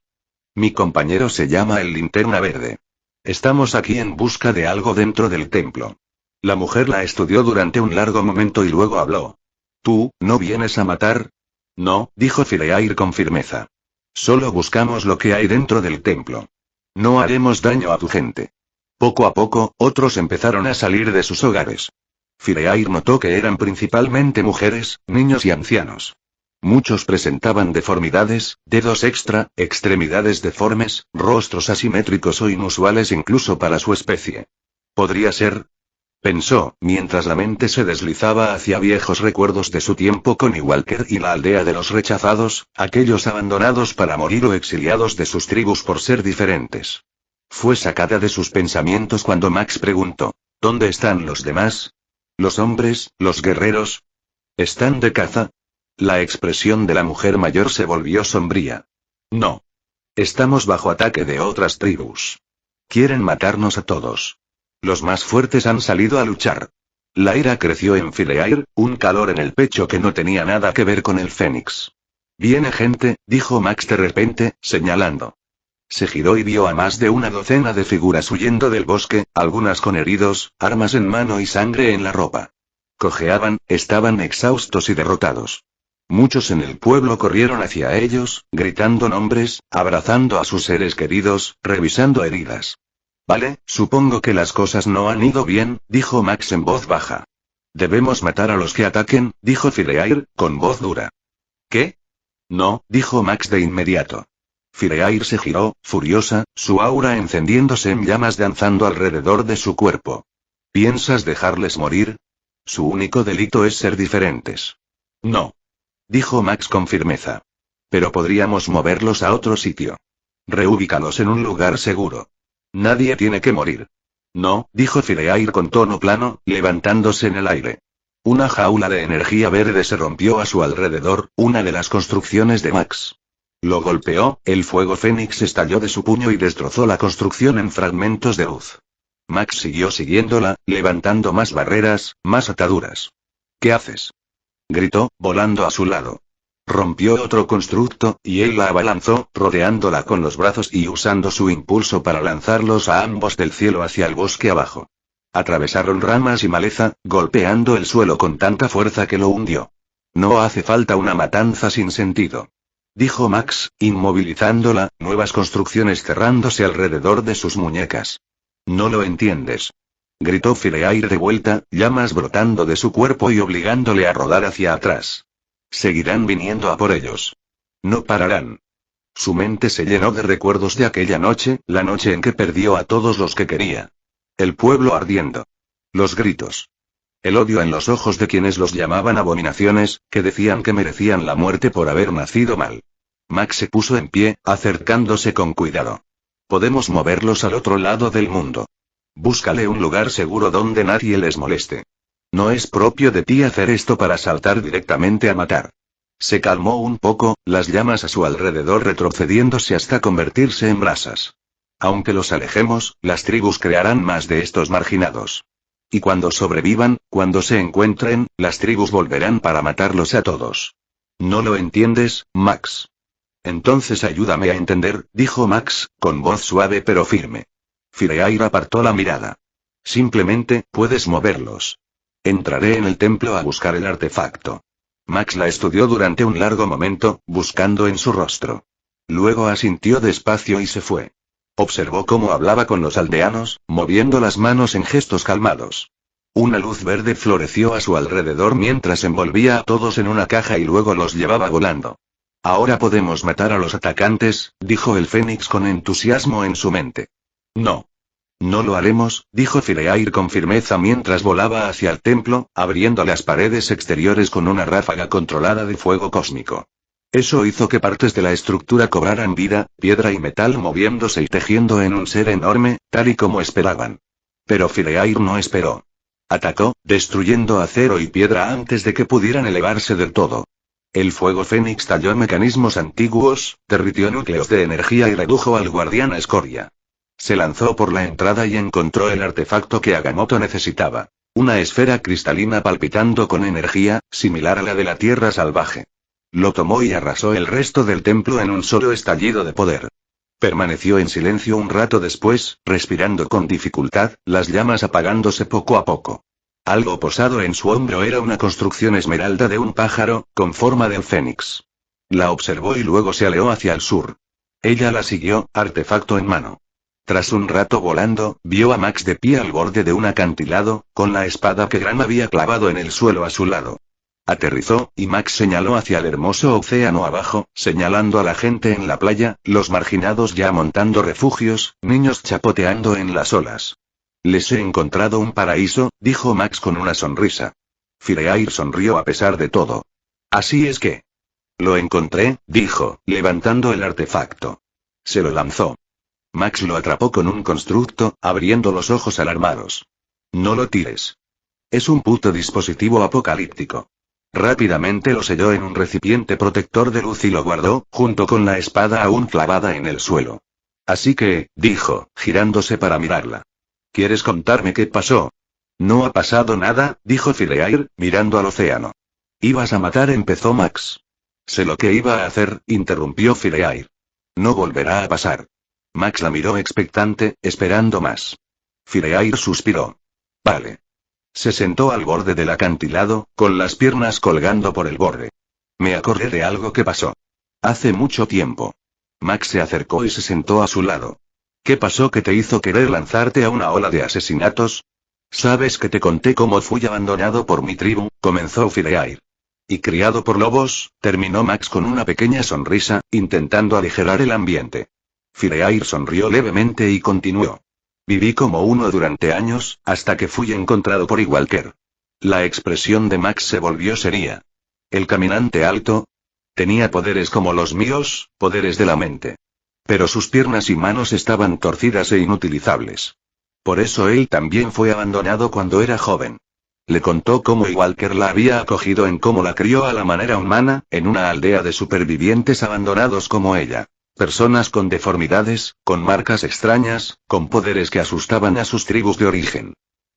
Mi compañero se llama el Linterna Verde. Estamos aquí en busca de algo dentro del templo. La mujer la estudió durante un largo momento y luego habló. ¿Tú, no vienes a matar? No, dijo Fireair con firmeza. Solo buscamos lo que hay dentro del templo. No haremos daño a tu gente. Poco a poco, otros empezaron a salir de sus hogares. Fireair notó que eran principalmente mujeres, niños y ancianos. Muchos presentaban deformidades, dedos extra, extremidades deformes, rostros asimétricos o inusuales incluso para su especie. ¿Podría ser? Pensó, mientras la mente se deslizaba hacia viejos recuerdos de su tiempo con Walker y la aldea de los rechazados, aquellos abandonados para morir o exiliados de sus tribus por ser diferentes. Fue sacada de sus pensamientos cuando Max preguntó, ¿dónde están los demás? ¿Los hombres, los guerreros? ¿Están de caza? La expresión de la mujer mayor se volvió sombría. No. Estamos bajo ataque de otras tribus. Quieren matarnos a todos. Los más fuertes han salido a luchar. La ira creció en Fireair, un calor en el pecho que no tenía nada que ver con el fénix. Viene gente, dijo Max de repente, señalando. Se giró y vio a más de una docena de figuras huyendo del bosque, algunas con heridos, armas en mano y sangre en la ropa. Cojeaban, estaban exhaustos y derrotados. Muchos en el pueblo corrieron hacia ellos, gritando nombres, abrazando a sus seres queridos, revisando heridas. Vale, supongo que las cosas no han ido bien, dijo Max en voz baja. Debemos matar a los que ataquen, dijo Fireair, con voz dura. ¿Qué? No, dijo Max de inmediato. Fireair se giró, furiosa, su aura encendiéndose en llamas danzando alrededor de su cuerpo. ¿Piensas dejarles morir? Su único delito es ser diferentes. No. Dijo Max con firmeza. Pero podríamos moverlos a otro sitio. Reubícalos en un lugar seguro. Nadie tiene que morir. No, dijo Fireair con tono plano, levantándose en el aire. Una jaula de energía verde se rompió a su alrededor, una de las construcciones de Max. Lo golpeó, el fuego fénix estalló de su puño y destrozó la construcción en fragmentos de luz. Max siguió siguiéndola, levantando más barreras, más ataduras. ¿Qué haces? Gritó, volando a su lado. Rompió otro constructo, y él la abalanzó, rodeándola con los brazos y usando su impulso para lanzarlos a ambos del cielo hacia el bosque abajo. Atravesaron ramas y maleza, golpeando el suelo con tanta fuerza que lo hundió. No hace falta una matanza sin sentido. Dijo Max, inmovilizándola, nuevas construcciones cerrándose alrededor de sus muñecas. No lo entiendes. Gritó Fireair de vuelta, llamas brotando de su cuerpo y obligándole a rodar hacia atrás. Seguirán viniendo a por ellos. No pararán. Su mente se llenó de recuerdos de aquella noche, la noche en que perdió a todos los que quería. El pueblo ardiendo. Los gritos. El odio en los ojos de quienes los llamaban abominaciones, que decían que merecían la muerte por haber nacido mal. Max se puso en pie, acercándose con cuidado. Podemos moverlos al otro lado del mundo. Búscale un lugar seguro donde nadie les moleste. No es propio de ti hacer esto para saltar directamente a matar. Se calmó un poco, las llamas a su alrededor retrocediéndose hasta convertirse en brasas. Aunque los alejemos, las tribus crearán más de estos marginados. Y cuando sobrevivan, cuando se encuentren, las tribus volverán para matarlos a todos. ¿No lo entiendes, Max? Entonces ayúdame a entender, dijo Max, con voz suave pero firme. Fireair apartó la mirada. Simplemente, puedes moverlos. Entraré en el templo a buscar el artefacto. Max la estudió durante un largo momento, buscando en su rostro. Luego asintió despacio y se fue. Observó cómo hablaba con los aldeanos, moviendo las manos en gestos calmados. Una luz verde floreció a su alrededor mientras envolvía a todos en una caja y luego los llevaba volando. Ahora podemos matar a los atacantes, dijo el Fénix con entusiasmo en su mente. No. No lo haremos, dijo Fireair con firmeza mientras volaba hacia el templo, abriendo las paredes exteriores con una ráfaga controlada de fuego cósmico. Eso hizo que partes de la estructura cobraran vida, piedra y metal moviéndose y tejiendo en un ser enorme, tal y como esperaban. Pero Fireair no esperó. Atacó, destruyendo acero y piedra antes de que pudieran elevarse del todo. El fuego fénix talló mecanismos antiguos, derritió núcleos de energía y redujo al guardián a escoria. Se lanzó por la entrada y encontró el artefacto que Agamotto necesitaba. Una esfera cristalina palpitando con energía, similar a la de la tierra salvaje. Lo tomó y arrasó el resto del templo en un solo estallido de poder. Permaneció en silencio un rato después, respirando con dificultad, las llamas apagándose poco a poco. Algo posado en su hombro era una construcción esmeralda de un pájaro, con forma del fénix. La observó y luego se aleó hacia el sur. Ella la siguió, artefacto en mano. Tras un rato volando, vio a Max de pie al borde de un acantilado, con la espada que Gram había clavado en el suelo a su lado. Aterrizó, y Max señaló hacia el hermoso océano abajo, señalando a la gente en la playa, los marginados ya montando refugios, niños chapoteando en las olas. Les he encontrado un paraíso, dijo Max con una sonrisa. Fireair sonrió a pesar de todo. Así es que. Lo encontré, dijo, levantando el artefacto. Se lo lanzó. Max lo atrapó con un constructo, abriendo los ojos alarmados. No lo tires. Es un puto dispositivo apocalíptico. Rápidamente lo selló en un recipiente protector de luz y lo guardó, junto con la espada aún clavada en el suelo. Así que, dijo, girándose para mirarla. ¿Quieres contarme qué pasó? No ha pasado nada, dijo Fireair, mirando al océano. Ibas a matar, empezó Max. Sé lo que iba a hacer, interrumpió Fireair. No volverá a pasar. Max la miró expectante, esperando más. Fireair suspiró. Vale. Se sentó al borde del acantilado, con las piernas colgando por el borde. Me acordé de algo que pasó. Hace mucho tiempo. Max se acercó y se sentó a su lado. ¿Qué pasó que te hizo querer lanzarte a una ola de asesinatos? ¿Sabes que te conté cómo fui abandonado por mi tribu? Comenzó Fireair. Y criado por lobos, terminó Max con una pequeña sonrisa, intentando aligerar el ambiente. Fireair sonrió levemente y continuó. Viví como uno durante años, hasta que fui encontrado por Walker. La expresión de Max se volvió seria. ¿El caminante alto? Tenía poderes como los míos, poderes de la mente. Pero sus piernas y manos estaban torcidas e inutilizables. Por eso él también fue abandonado cuando era joven. Le contó cómo Walker la había acogido en cómo la crió a la manera humana, en una aldea de supervivientes abandonados como ella. Personas con deformidades, con marcas extrañas, con poderes que asustaban a sus tribus de origen.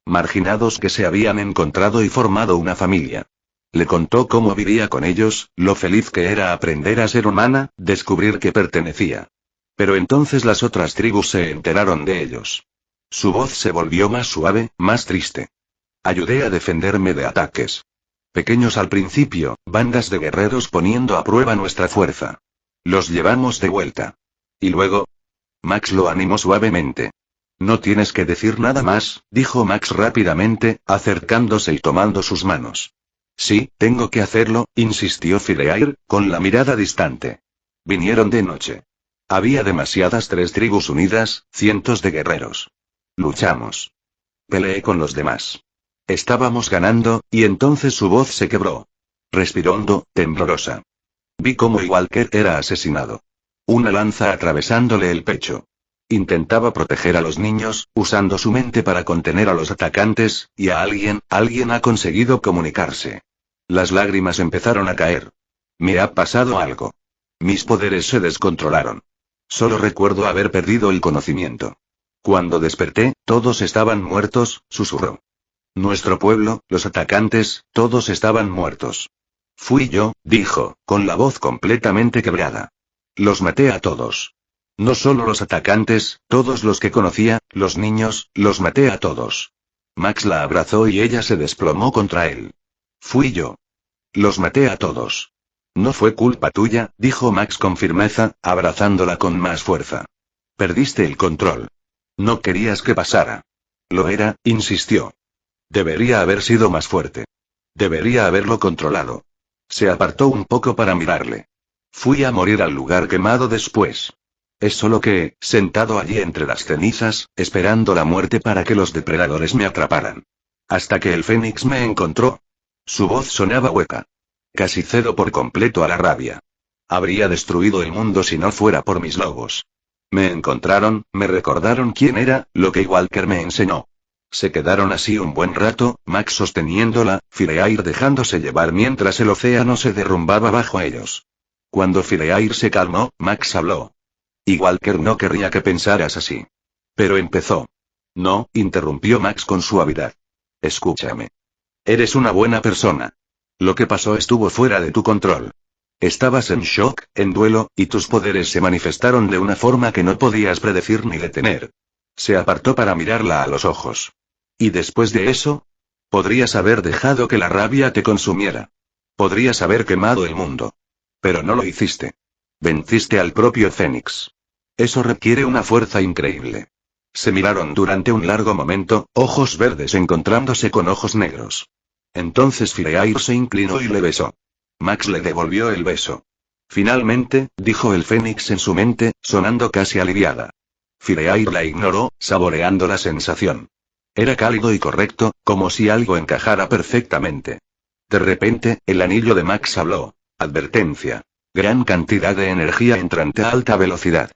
Marginados que se habían encontrado y formado una familia. Le contó cómo vivía con ellos, lo feliz que era aprender a ser humana, descubrir que pertenecía. Pero entonces las otras tribus se enteraron de ellos. Su voz se volvió más suave, más triste. Ayudé a defenderme de ataques. Pequeños al principio, bandas de guerreros poniendo a prueba nuestra fuerza. Los llevamos de vuelta. ¿Y luego? Max lo animó suavemente. No tienes que decir nada más, dijo Max rápidamente, acercándose y tomando sus manos. Sí, tengo que hacerlo, insistió Fireair, con la mirada distante. Vinieron de noche. Había demasiadas tres tribus unidas, cientos de guerreros. Luchamos. Peleé con los demás. Estábamos ganando, y entonces su voz se quebró. Respiró hondo, temblorosa. Vi cómo Walker era asesinado. Una lanza atravesándole el pecho. Intentaba proteger a los niños, usando su mente para contener a los atacantes, y a alguien ha conseguido comunicarse. Las lágrimas empezaron a caer. Me ha pasado algo. Mis poderes se descontrolaron. Solo recuerdo haber perdido el conocimiento. Cuando desperté, todos estaban muertos, susurró. Nuestro pueblo, los atacantes, todos estaban muertos. Fui yo, dijo, con la voz completamente quebrada. Los maté a todos. No solo los atacantes, todos los que conocía, los niños, los maté a todos. Max la abrazó y ella se desplomó contra él. Fui yo. Los maté a todos. No fue culpa tuya, dijo Max con firmeza, abrazándola con más fuerza. Perdiste el control. No querías que pasara. Lo era, insistió. Debería haber sido más fuerte. Debería haberlo controlado. Se apartó un poco para mirarle. Fui a morir al lugar quemado después. Es solo que, sentado allí entre las cenizas, esperando la muerte para que los depredadores me atraparan. Hasta que el Fénix me encontró. Su voz sonaba hueca. Casi cedo por completo a la rabia. Habría destruido el mundo si no fuera por mis lobos. Me encontraron, me recordaron quién era, lo que Walker me enseñó. Se quedaron así un buen rato, Max sosteniéndola, Fireair dejándose llevar mientras el océano se derrumbaba bajo ellos. Cuando Fireair se calmó, Max habló. Y Walker no querría que pensaras así. Pero empezó. No, interrumpió Max con suavidad. Escúchame. Eres una buena persona. Lo que pasó estuvo fuera de tu control. Estabas en shock, en duelo, y tus poderes se manifestaron de una forma que no podías predecir ni detener. Se apartó para mirarla a los ojos. ¿Y después de eso? Podrías haber dejado que la rabia te consumiera. Podrías haber quemado el mundo. Pero no lo hiciste. Venciste al propio Fénix. Eso requiere una fuerza increíble. Se miraron durante un largo momento, ojos verdes encontrándose con ojos negros. Entonces Fireair se inclinó y le besó. Max le devolvió el beso. Finalmente, dijo el Fénix en su mente, sonando casi aliviada. Fireair la ignoró, saboreando la sensación. Era cálido y correcto, como si algo encajara perfectamente. De repente, el anillo de Max habló. Advertencia. Gran cantidad de energía entrante a alta velocidad.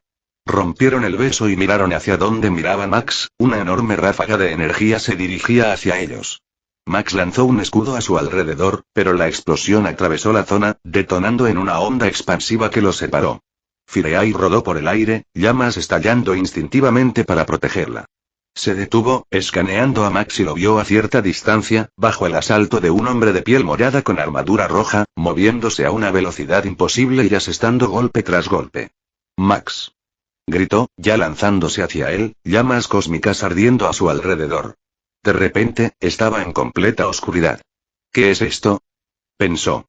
Rompieron el beso y miraron hacia donde miraba Max, una enorme ráfaga de energía se dirigía hacia ellos. Max lanzó un escudo a su alrededor, pero la explosión atravesó la zona, detonando en una onda expansiva que los separó. Fireair rodó por el aire, llamas estallando instintivamente para protegerla. Se detuvo, escaneando a Max y lo vio a cierta distancia, bajo el asalto de un hombre de piel morada con armadura roja, moviéndose a una velocidad imposible y asestando golpe tras golpe. Max. Gritó, ya lanzándose hacia él, llamas cósmicas ardiendo a su alrededor. De repente, estaba en completa oscuridad. ¿Qué es esto? Pensó.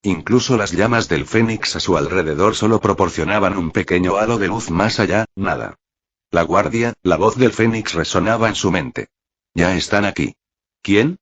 Incluso las llamas del Fénix a su alrededor solo proporcionaban un pequeño halo de luz más allá, nada. La guardia, la voz del Fénix resonaba en su mente. Ya están aquí. ¿Quién?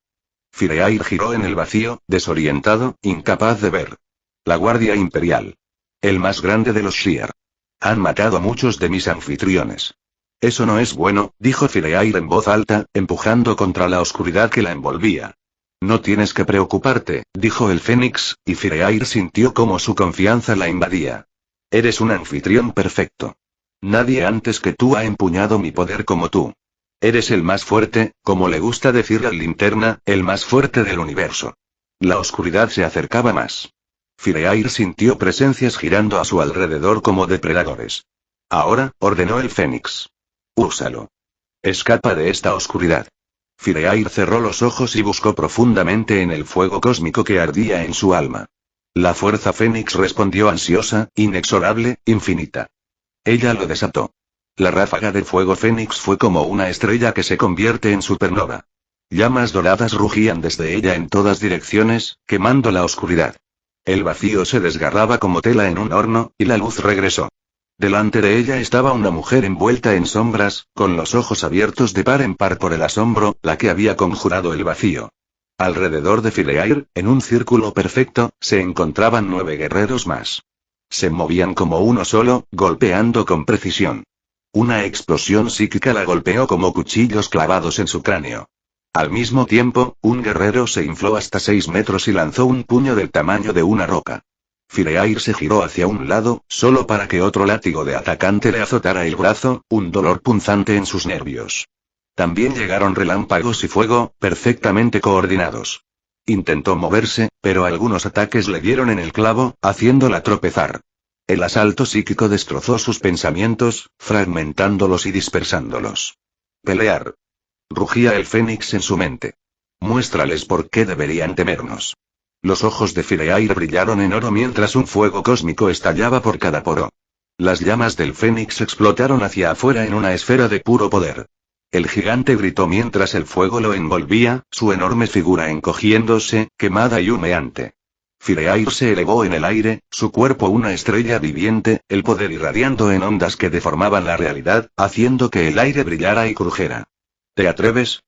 Fireair giró en el vacío, desorientado, incapaz de ver. La Guardia Imperial. El más grande de los Shi'ar. Han matado a muchos de mis anfitriones. Eso no es bueno, dijo Fireair en voz alta, empujando contra la oscuridad que la envolvía. No tienes que preocuparte, dijo el Fénix, y Fireair sintió cómo su confianza la invadía. Eres un anfitrión perfecto. Nadie antes que tú ha empuñado mi poder como tú. Eres el más fuerte, como le gusta decir al Linterna, el más fuerte del universo. La oscuridad se acercaba más. Fireair sintió presencias girando a su alrededor como depredadores. Ahora, ordenó el Fénix. Úsalo. Escapa de esta oscuridad. Fireair cerró los ojos y buscó profundamente en el fuego cósmico que ardía en su alma. La fuerza Fénix respondió ansiosa, inexorable, infinita. Ella lo desató. La ráfaga de fuego Fénix fue como una estrella que se convierte en supernova. Llamas doradas rugían desde ella en todas direcciones, quemando la oscuridad. El vacío se desgarraba como tela en un horno, y la luz regresó. Delante de ella estaba una mujer envuelta en sombras, con los ojos abiertos de par en par por el asombro, la que había conjurado el vacío. Alrededor de Fireair, en un círculo perfecto, se encontraban 9 guerreros más. Se movían como uno solo, golpeando con precisión. Una explosión psíquica la golpeó como cuchillos clavados en su cráneo. Al mismo tiempo, un guerrero se infló hasta 6 metros y lanzó un puño del tamaño de una roca. Fireair se giró hacia un lado, solo para que otro látigo de atacante le azotara el brazo, un dolor punzante en sus nervios. También llegaron relámpagos y fuego, perfectamente coordinados. Intentó moverse, pero algunos ataques le dieron en el clavo, haciéndola tropezar. El asalto psíquico destrozó sus pensamientos, fragmentándolos y dispersándolos. Pelear. Rugía el Fénix en su mente. Muéstrales por qué deberían temernos. Los ojos de Fireair brillaron en oro mientras un fuego cósmico estallaba por cada poro. Las llamas del Fénix explotaron hacia afuera en una esfera de puro poder. El gigante gritó mientras el fuego lo envolvía, su enorme figura encogiéndose, quemada y humeante. Fireair se elevó en el aire, su cuerpo una estrella viviente, el poder irradiando en ondas que deformaban la realidad, haciendo que el aire brillara y crujera. ¿Te atreves?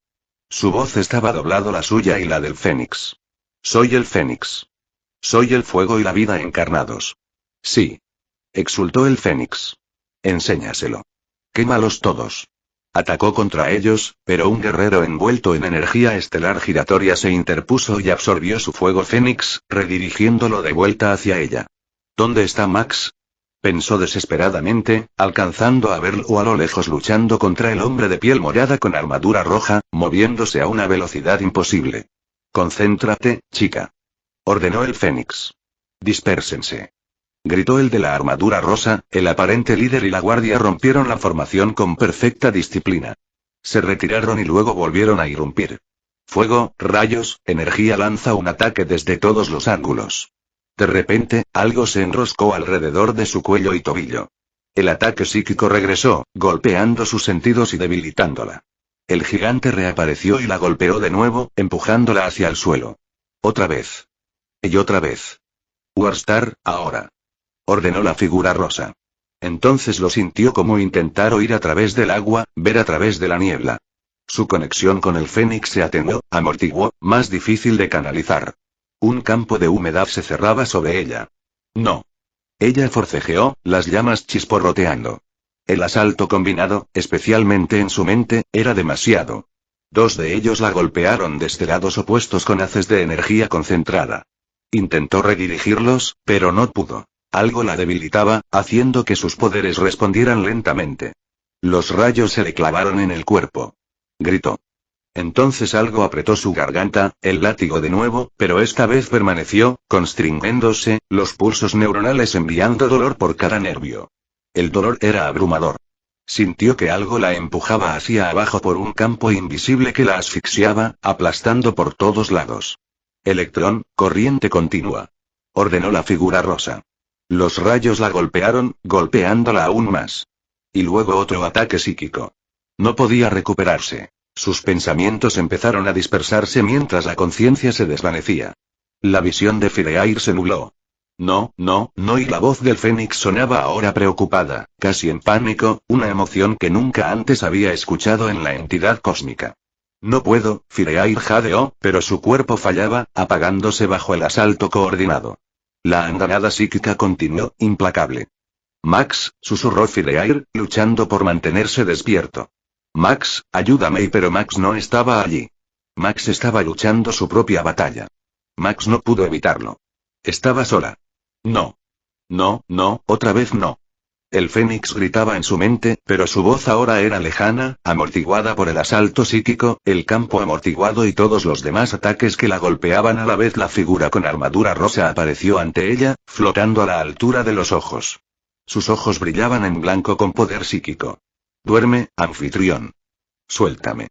Su voz estaba doblado la suya y la del Fénix. Soy el Fénix. Soy el fuego y la vida encarnados. Sí. Exultó el Fénix. Enséñaselo. Quémalos todos. Atacó contra ellos, pero un guerrero envuelto en energía estelar giratoria se interpuso y absorbió su fuego Fénix, redirigiéndolo de vuelta hacia ella. ¿Dónde está Max? Pensó desesperadamente, alcanzando a verlo a lo lejos luchando contra el hombre de piel morada con armadura roja, moviéndose a una velocidad imposible. Concéntrate, chica. Ordenó el Fénix. Dispérsense. Gritó el de la armadura rosa, el aparente líder y la guardia rompieron la formación con perfecta disciplina. Se retiraron y luego volvieron a irrumpir. Fuego, rayos, energía lanza un ataque desde todos los ángulos. De repente, algo se enroscó alrededor de su cuello y tobillo. El ataque psíquico regresó, golpeando sus sentidos y debilitándola. El gigante reapareció y la golpeó de nuevo, empujándola hacia el suelo. Otra vez. Y otra vez. Warstar, ahora. Ordenó la figura rosa. Entonces lo sintió como intentar oír a través del agua, ver a través de la niebla. Su conexión con el Fénix se atenuó, amortiguó, más difícil de canalizar. Un campo de humedad se cerraba sobre ella. No. Ella forcejeó, las llamas chisporroteando. El asalto combinado, especialmente en su mente, era demasiado. Dos de ellos la golpearon desde lados opuestos con haces de energía concentrada. Intentó redirigirlos, pero no pudo. Algo la debilitaba, haciendo que sus poderes respondieran lentamente. Los rayos se le clavaron en el cuerpo. Gritó. Entonces algo apretó su garganta, el látigo de nuevo, pero esta vez permaneció, constringiéndose, los pulsos neuronales enviando dolor por cada nervio. El dolor era abrumador. Sintió que algo la empujaba hacia abajo por un campo invisible que la asfixiaba, aplastando por todos lados. Electrón, corriente continua. Ordenó la figura rosa. Los rayos la golpearon, golpeándola aún más. Y luego otro ataque psíquico. No podía recuperarse. Sus pensamientos empezaron a dispersarse mientras la conciencia se desvanecía. La visión de Fireair se nubló. No, y la voz del Fénix sonaba ahora preocupada, casi en pánico, una emoción que nunca antes había escuchado en la entidad cósmica. No puedo, Fireair jadeó, pero su cuerpo fallaba, apagándose bajo el asalto coordinado. La andanada psíquica continuó, implacable. Max, susurró Fireair, luchando por mantenerse despierto. Max, ayúdame, pero Max no estaba allí. Max estaba luchando su propia batalla. Max no pudo evitarlo. Estaba sola. No, otra vez no. El Fénix gritaba en su mente, pero su voz ahora era lejana, amortiguada por el asalto psíquico, el campo amortiguado y todos los demás ataques que la golpeaban a la vez. La figura con armadura rosa apareció ante ella, flotando a la altura de los ojos. Sus ojos brillaban en blanco con poder psíquico. Duerme, anfitrión. Suéltame.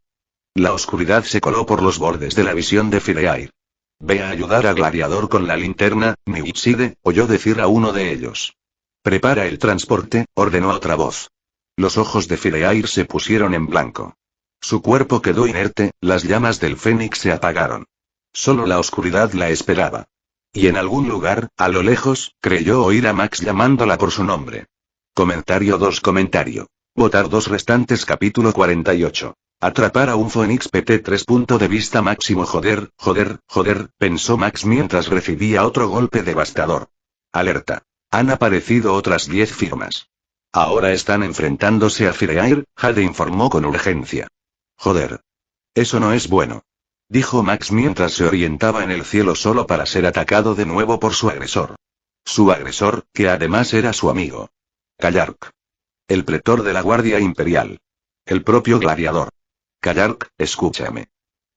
La oscuridad se coló por los bordes de la visión de Fireair. Ve a ayudar a Gladiador con la linterna, Nixide, oyó decir a uno de ellos. Prepara el transporte, ordenó otra voz. Los ojos de Fireair se pusieron en blanco. Su cuerpo quedó inerte, las llamas del Fénix se apagaron. Solo la oscuridad la esperaba. Y en algún lugar, a lo lejos, creyó oír a Max llamándola por su nombre. Comentario 2. Votar 2 restantes. Capítulo 48. Atrapar a un Fénix PT 3. Punto de vista máximo. Joder, pensó Max mientras recibía otro golpe devastador. Alerta. Han aparecido otras 10 firmas. Ahora están enfrentándose a Fireair, Jade informó con urgencia. Joder. Eso no es bueno. Dijo Max mientras se orientaba en el cielo solo para ser atacado de nuevo por su agresor. Su agresor, que además era su amigo. Callark. El pretor de la Guardia Imperial. El propio gladiador. Callark, escúchame.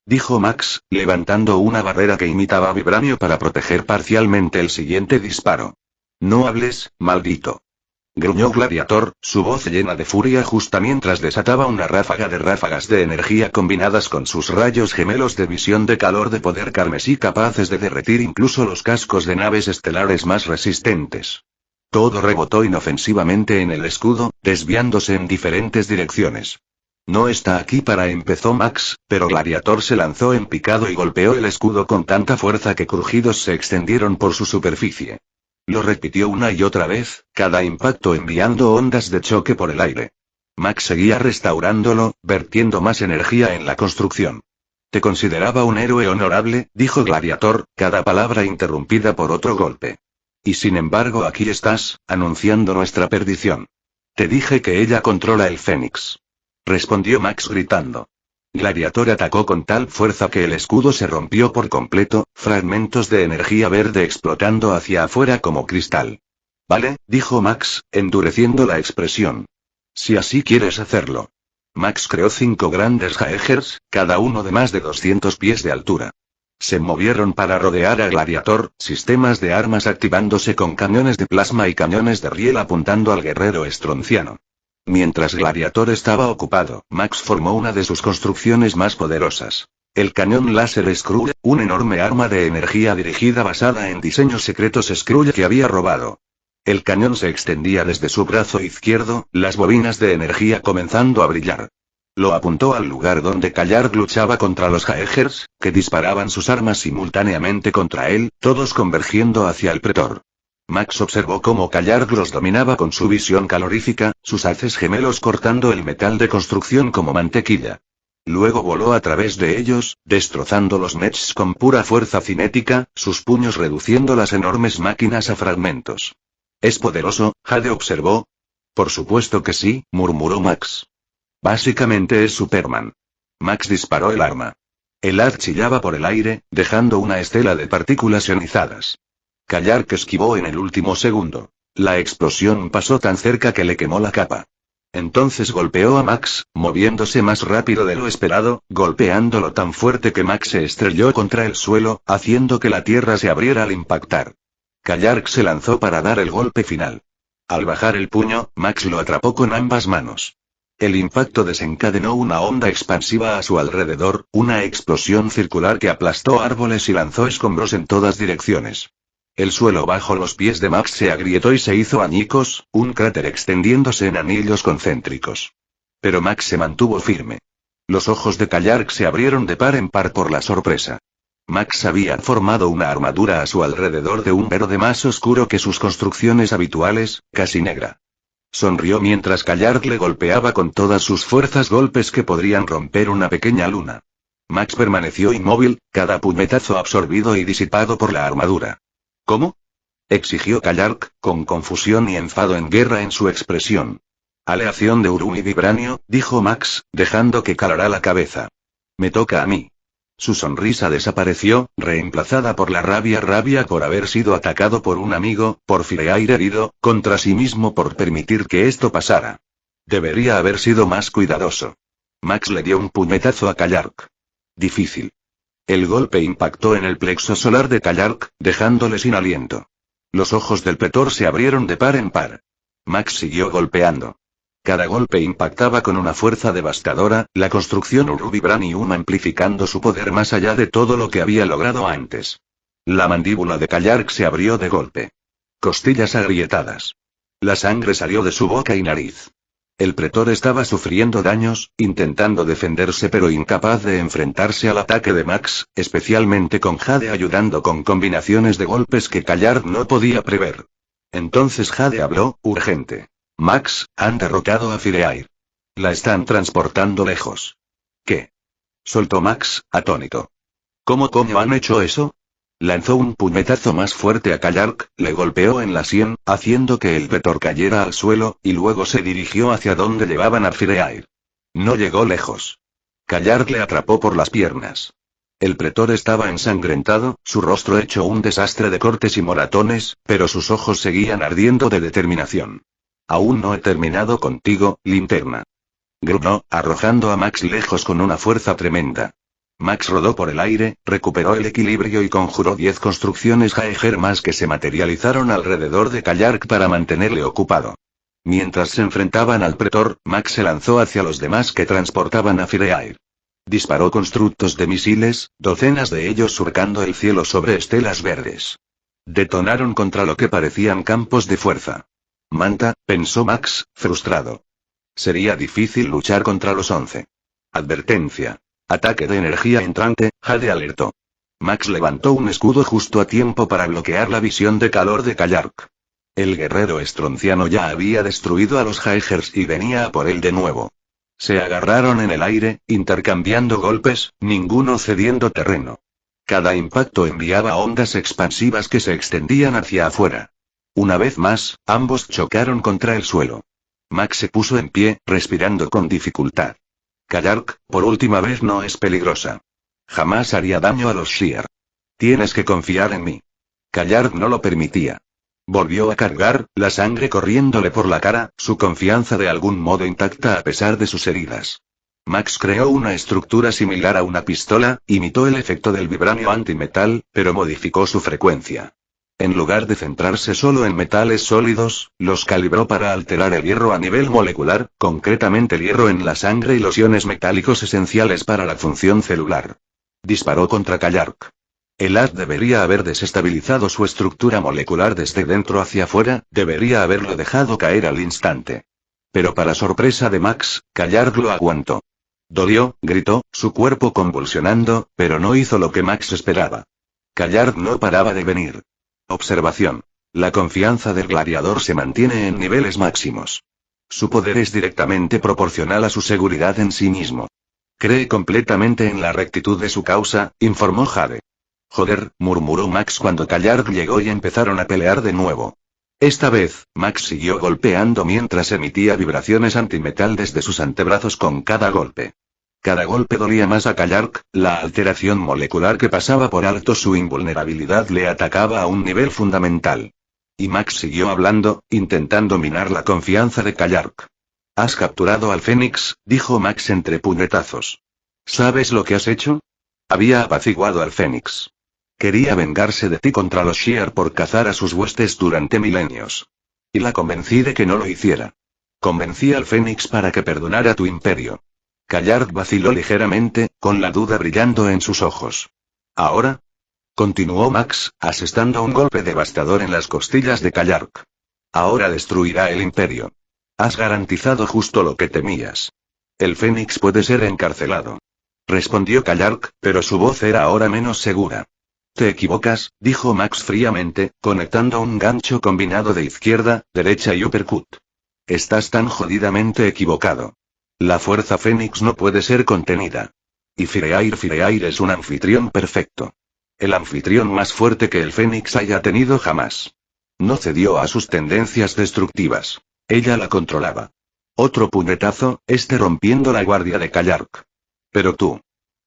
Dijo Max, levantando una barrera que imitaba vibranio para proteger parcialmente el siguiente disparo. No hables, maldito. Gruñó Gladiator, su voz llena de furia justa mientras desataba una ráfaga de ráfagas de energía combinadas con sus rayos gemelos de visión de calor de poder carmesí capaces de derretir incluso los cascos de naves estelares más resistentes. Todo rebotó inofensivamente en el escudo, desviándose en diferentes direcciones. No está aquí empezó Max, pero Gladiator se lanzó en picado y golpeó el escudo con tanta fuerza que crujidos se extendieron por su superficie. Lo repitió una y otra vez, cada impacto enviando ondas de choque por el aire. Max seguía restaurándolo, vertiendo más energía en la construcción. Te consideraba un héroe honorable, dijo Gladiator, cada palabra interrumpida por otro golpe. Y sin embargo aquí estás, anunciando nuestra perdición. Te dije que ella controla el Fénix. Respondió Max gritando. Gladiator atacó con tal fuerza que el escudo se rompió por completo, fragmentos de energía verde explotando hacia afuera como cristal. Vale, dijo Max, endureciendo la expresión. Si así quieres hacerlo. Max creó 5 grandes Jaegers, cada uno de más de 200 pies de altura. Se movieron para rodear a Gladiator, sistemas de armas activándose con cañones de plasma y cañones de riel apuntando al guerrero estronciano. Mientras Gladiator estaba ocupado, Max formó una de sus construcciones más poderosas. El cañón láser Skrull, un enorme arma de energía dirigida basada en diseños secretos Skrull que había robado. El cañón se extendía desde su brazo izquierdo, las bobinas de energía comenzando a brillar. Lo apuntó al lugar donde Callark luchaba contra los Jaegers, que disparaban sus armas simultáneamente contra él, todos convergiendo hacia el pretor. Max observó cómo Callark los dominaba con su visión calorífica, sus haces gemelos cortando el metal de construcción como mantequilla. Luego voló a través de ellos, destrozando los mechs con pura fuerza cinética, sus puños reduciendo las enormes máquinas a fragmentos. ¿Es poderoso?, Jade observó. Por supuesto que sí, murmuró Max. Básicamente es Superman. Max disparó el arma. El haz chillaba por el aire, dejando una estela de partículas ionizadas. Callark esquivó en el último segundo. La explosión pasó tan cerca que le quemó la capa. Entonces golpeó a Max, moviéndose más rápido de lo esperado, golpeándolo tan fuerte que Max se estrelló contra el suelo, haciendo que la tierra se abriera al impactar. Callark se lanzó para dar el golpe final. Al bajar el puño, Max lo atrapó con ambas manos. El impacto desencadenó una onda expansiva a su alrededor, una explosión circular que aplastó árboles y lanzó escombros en todas direcciones. El suelo bajo los pies de Max se agrietó y se hizo añicos, un cráter extendiéndose en anillos concéntricos. Pero Max se mantuvo firme. Los ojos de Callark se abrieron de par en par por la sorpresa. Max había formado una armadura a su alrededor de un verde más oscuro que sus construcciones habituales, casi negra. Sonrió mientras Callark le golpeaba con todas sus fuerzas golpes que podrían romper una pequeña luna. Max permaneció inmóvil, cada puñetazo absorbido y disipado por la armadura. ¿Cómo?, exigió Callark, con confusión y enfado en guerra en su expresión. Aleación de Urum y Vibranio, dijo Max, dejando que calara la cabeza. Me toca a mí. Su sonrisa desapareció, reemplazada por la rabia por haber sido atacado por un amigo, por Fireair herido, contra sí mismo por permitir que esto pasara. Debería haber sido más cuidadoso. Max le dio un puñetazo a Callark. Difícil. El golpe impactó en el plexo solar de Callark, dejándole sin aliento. Los ojos del pretor se abrieron de par en par. Max siguió golpeando. Cada golpe impactaba con una fuerza devastadora, la construcción Uruvibranium amplificando su poder más allá de todo lo que había logrado antes. La mandíbula de Callark se abrió de golpe. Costillas agrietadas. La sangre salió de su boca y nariz. El pretor estaba sufriendo daños, intentando defenderse pero incapaz de enfrentarse al ataque de Max, especialmente con Jade ayudando con combinaciones de golpes que Callark no podía prever. Entonces Jade habló, urgente. Max, han derrotado a Fireair. La están transportando lejos. ¿Qué? Soltó Max, atónito. ¿Cómo coño han hecho eso? Lanzó un puñetazo más fuerte a Callark, le golpeó en la sien, haciendo que el pretor cayera al suelo, y luego se dirigió hacia donde llevaban a Fireair. No llegó lejos. Callark le atrapó por las piernas. El pretor estaba ensangrentado, su rostro hecho un desastre de cortes y moratones, pero sus ojos seguían ardiendo de determinación. Aún no he terminado contigo, linterna. Gruñó, arrojando a Max lejos con una fuerza tremenda. Max rodó por el aire, recuperó el equilibrio y conjuró 10 construcciones Jaeger más que se materializaron alrededor de Kayark para mantenerle ocupado. Mientras se enfrentaban al pretor, Max se lanzó hacia los demás que transportaban a Fireair. Disparó constructos de misiles, docenas de ellos surcando el cielo sobre estelas verdes. Detonaron contra lo que parecían campos de fuerza. Manta, pensó Max, frustrado. Sería difícil luchar contra los 11. Advertencia. Ataque de energía entrante, Jade alertó. Max levantó un escudo justo a tiempo para bloquear la visión de calor de Kayark. El guerrero estronciano ya había destruido a los Jaegers y venía a por él de nuevo. Se agarraron en el aire, intercambiando golpes, ninguno cediendo terreno. Cada impacto enviaba ondas expansivas que se extendían hacia afuera. Una vez más, ambos chocaron contra el suelo. Max se puso en pie, respirando con dificultad. Kayark, por última vez no es peligrosa. Jamás haría daño a los Shear. Tienes que confiar en mí. Kayark no lo permitía. Volvió a cargar, la sangre corriéndole por la cara, su confianza de algún modo intacta a pesar de sus heridas. Max creó una estructura similar a una pistola, imitó el efecto del vibranio antimetal, pero modificó su frecuencia. En lugar de centrarse solo en metales sólidos, los calibró para alterar el hierro a nivel molecular, concretamente el hierro en la sangre y los iones metálicos esenciales para la función celular. Disparó contra Kayark. El haz debería haber desestabilizado su estructura molecular desde dentro hacia afuera, debería haberlo dejado caer al instante. Pero para sorpresa de Max, Kayark lo aguantó. Dolió, gritó, su cuerpo convulsionando, pero no hizo lo que Max esperaba. Kayark no paraba de venir. Observación. La confianza del gladiador se mantiene en niveles máximos. Su poder es directamente proporcional a su seguridad en sí mismo. Cree completamente en la rectitud de su causa, informó Jade. Joder, murmuró Max cuando Kayark llegó y empezaron a pelear de nuevo. Esta vez, Max siguió golpeando mientras emitía vibraciones antimetal desde sus antebrazos con cada golpe. Cada golpe dolía más a Kayark, la alteración molecular que pasaba por alto su invulnerabilidad le atacaba a un nivel fundamental. Y Max siguió hablando, intentando minar la confianza de Kayark. Has capturado al Fénix, dijo Max entre puñetazos. ¿Sabes lo que has hecho? Había apaciguado al Fénix. Quería vengarse de ti contra los Shear por cazar a sus huestes durante milenios. Y la convencí de que no lo hiciera. Convencí al Fénix para que perdonara tu imperio. Kayark vaciló ligeramente, con la duda brillando en sus ojos. ¿Ahora? Continuó Max, asestando un golpe devastador en las costillas de Kayark. Ahora destruirá el imperio. Has garantizado justo lo que temías. El Fénix puede ser encarcelado. Respondió Kayark, pero su voz era ahora menos segura. Te equivocas, dijo Max fríamente, conectando un gancho combinado de izquierda, derecha y uppercut. Estás tan jodidamente equivocado. La fuerza Fénix no puede ser contenida. Y Fireair es un anfitrión perfecto. El anfitrión más fuerte que el Fénix haya tenido jamás. No cedió a sus tendencias destructivas. Ella la controlaba. Otro puñetazo, rompiendo la guardia de Kayark. Pero tú.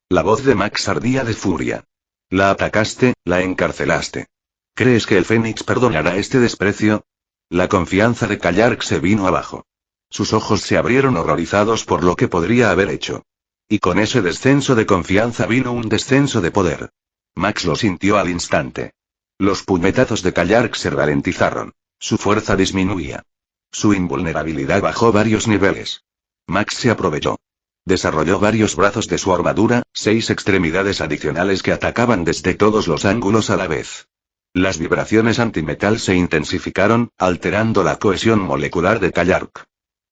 La voz de Max ardía de furia. La atacaste, la encarcelaste. ¿Crees que el Fénix perdonará este desprecio? La confianza de Kayark se vino abajo. Sus ojos se abrieron horrorizados por lo que podría haber hecho. Y con ese descenso de confianza vino un descenso de poder. Max lo sintió al instante. Los puñetazos de Kayark se ralentizaron. Su fuerza disminuía. Su invulnerabilidad bajó varios niveles. Max se aprovechó. Desarrolló varios brazos de su armadura, 6 extremidades adicionales que atacaban desde todos los ángulos a la vez. Las vibraciones antimetal se intensificaron, alterando la cohesión molecular de Kayark.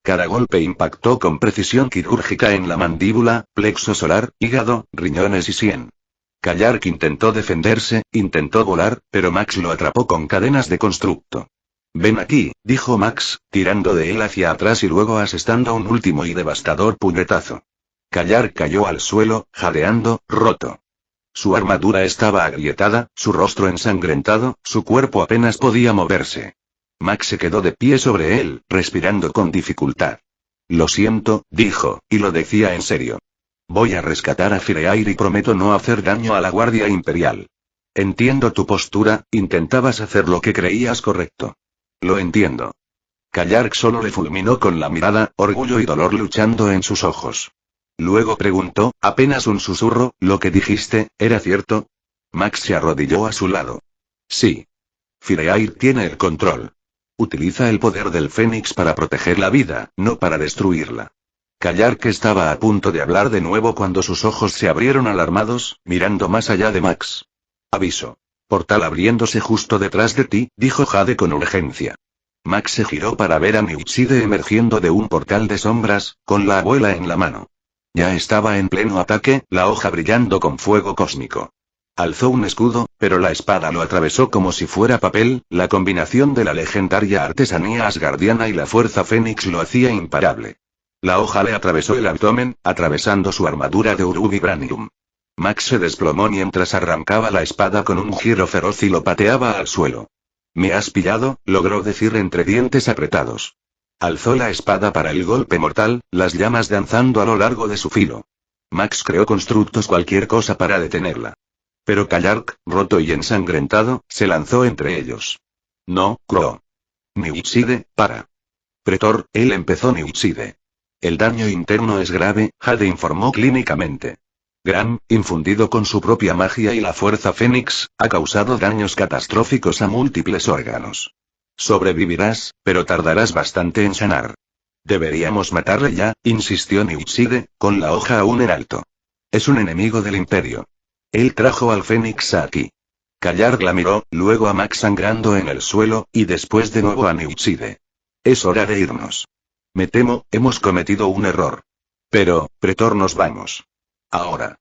Cada golpe impactó con precisión quirúrgica en la mandíbula, plexo solar, hígado, riñones y sien. Kayark intentó defenderse, intentó volar, pero Max lo atrapó con cadenas de constructo. Ven aquí, dijo Max, tirando de él hacia atrás y luego asestando un último y devastador puñetazo. Kayark cayó al suelo, jadeando, roto. Su armadura estaba agrietada, su rostro ensangrentado, su cuerpo apenas podía moverse. Max se quedó de pie sobre él, respirando con dificultad. Lo siento, dijo, y lo decía en serio. Voy a rescatar a Fireair y prometo no hacer daño a la Guardia Imperial. Entiendo tu postura, intentabas hacer lo que creías correcto. Lo entiendo. Kallark solo le fulminó con la mirada, orgullo y dolor luchando en sus ojos. Luego preguntó, apenas un susurro, ¿lo que dijiste, era cierto? Max se arrodilló a su lado. Sí. Fireair tiene el control. Utiliza el poder del Fénix para proteger la vida, no para destruirla. Kallark estaba a punto de hablar de nuevo cuando sus ojos se abrieron alarmados, mirando más allá de Max. Aviso. Portal abriéndose justo detrás de ti, dijo Jade con urgencia. Max se giró para ver a Niutside emergiendo de un portal de sombras, con la abuela en la mano. Ya estaba en pleno ataque, la hoja brillando con fuego cósmico. Alzó un escudo, pero la espada lo atravesó como si fuera papel, la combinación de la legendaria artesanía asgardiana y la fuerza fénix lo hacía imparable. La hoja le atravesó el abdomen, atravesando su armadura de Uruvibranium. Max se desplomó mientras arrancaba la espada con un giro feroz y lo pateaba al suelo. «Me has pillado», logró decir entre dientes apretados. Alzó la espada para el golpe mortal, las llamas danzando a lo largo de su filo. Max creó constructos cualquier cosa para detenerla. Pero Kallark, roto y ensangrentado, se lanzó entre ellos. «No, Crow. Niutside, para». «Pretor», él empezó Niutside. «El daño interno es grave», Jade informó clínicamente. Gram, infundido con su propia magia y la fuerza Fénix, ha causado daños catastróficos a múltiples órganos. Sobrevivirás, pero tardarás bastante en sanar. Deberíamos matarle ya, insistió Niutside, con la hoja aún en alto. Es un enemigo del Imperio. Él trajo al Fénix aquí. Kallark la miró, luego a Max sangrando en el suelo, y después de nuevo a Niutside. Es hora de irnos. Me temo, hemos cometido un error. Pero, Pretor, nos vamos. Ahora.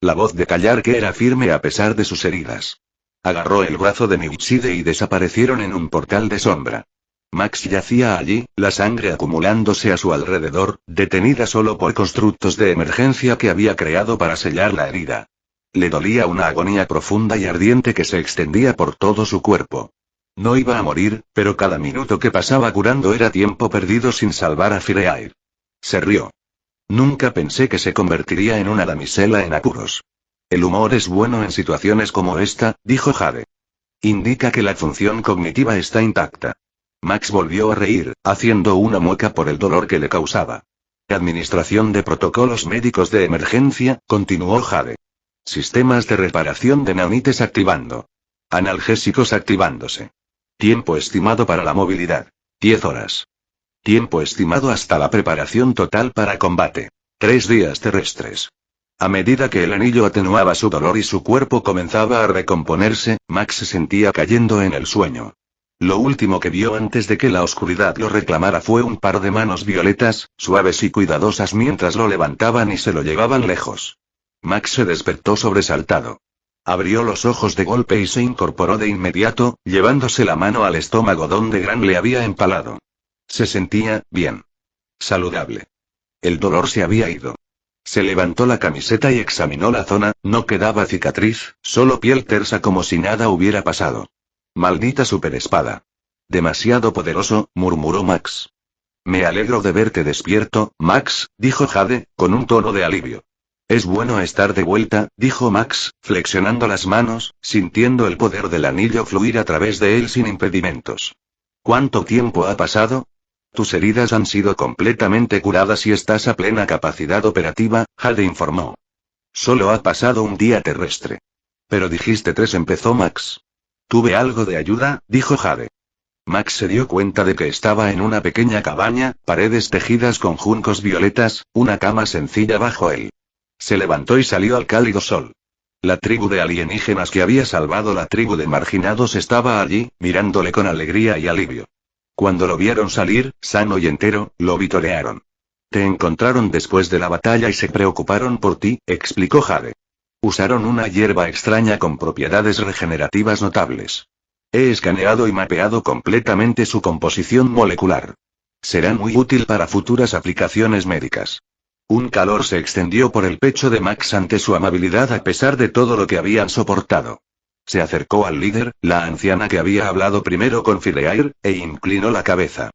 La voz de Kallark era firme a pesar de sus heridas. Agarró el brazo de Niutside y desaparecieron en un portal de sombra. Max yacía allí, la sangre acumulándose a su alrededor, detenida solo por constructos de emergencia que había creado para sellar la herida. Le dolía una agonía profunda y ardiente que se extendía por todo su cuerpo. No iba a morir, pero cada minuto que pasaba curando era tiempo perdido sin salvar a Fireair. Se rió. Nunca pensé que se convertiría en una damisela en apuros. El humor es bueno en situaciones como esta, dijo Jade. Indica que la función cognitiva está intacta. Max volvió a reír, haciendo una mueca por el dolor que le causaba. Administración de protocolos médicos de emergencia, continuó Jade. Sistemas de reparación de nanites activando. Analgésicos activándose. Tiempo estimado para la movilidad. 10 horas. Tiempo estimado hasta la preparación total para combate. 3 días terrestres. A medida que el anillo atenuaba su dolor y su cuerpo comenzaba a recomponerse, Max se sentía cayendo en el sueño. Lo último que vio antes de que la oscuridad lo reclamara fue un par de manos violetas, suaves y cuidadosas mientras lo levantaban y se lo llevaban lejos. Max se despertó sobresaltado. Abrió los ojos de golpe y se incorporó de inmediato, llevándose la mano al estómago donde Gran le había empalado. Se sentía bien. Saludable. El dolor se había ido. Se levantó la camiseta y examinó la zona, no quedaba cicatriz, solo piel tersa como si nada hubiera pasado. Maldita superespada. Demasiado poderoso, murmuró Max. Me alegro de verte despierto, Max, dijo Jade, con un tono de alivio. Es bueno estar de vuelta, dijo Max, flexionando las manos, sintiendo el poder del anillo fluir a través de él sin impedimentos. ¿Cuánto tiempo ha pasado? Tus heridas han sido completamente curadas y estás a plena capacidad operativa, Jade informó. Solo ha pasado un día terrestre. Pero dijiste 3, empezó Max. Tuve algo de ayuda, dijo Jade. Max se dio cuenta de que estaba en una pequeña cabaña, paredes tejidas con juncos violetas, una cama sencilla bajo él. Se levantó y salió al cálido sol. La tribu de alienígenas que había salvado la tribu de marginados estaba allí, mirándole con alegría y alivio. Cuando lo vieron salir, sano y entero, lo vitorearon. Te encontraron después de la batalla y se preocuparon por ti, explicó Jade. Usaron una hierba extraña con propiedades regenerativas notables. He escaneado y mapeado completamente su composición molecular. Será muy útil para futuras aplicaciones médicas. Un calor se extendió por el pecho de Max ante su amabilidad a pesar de todo lo que habían soportado. Se acercó al líder, la anciana que había hablado primero con Fireair, e inclinó la cabeza.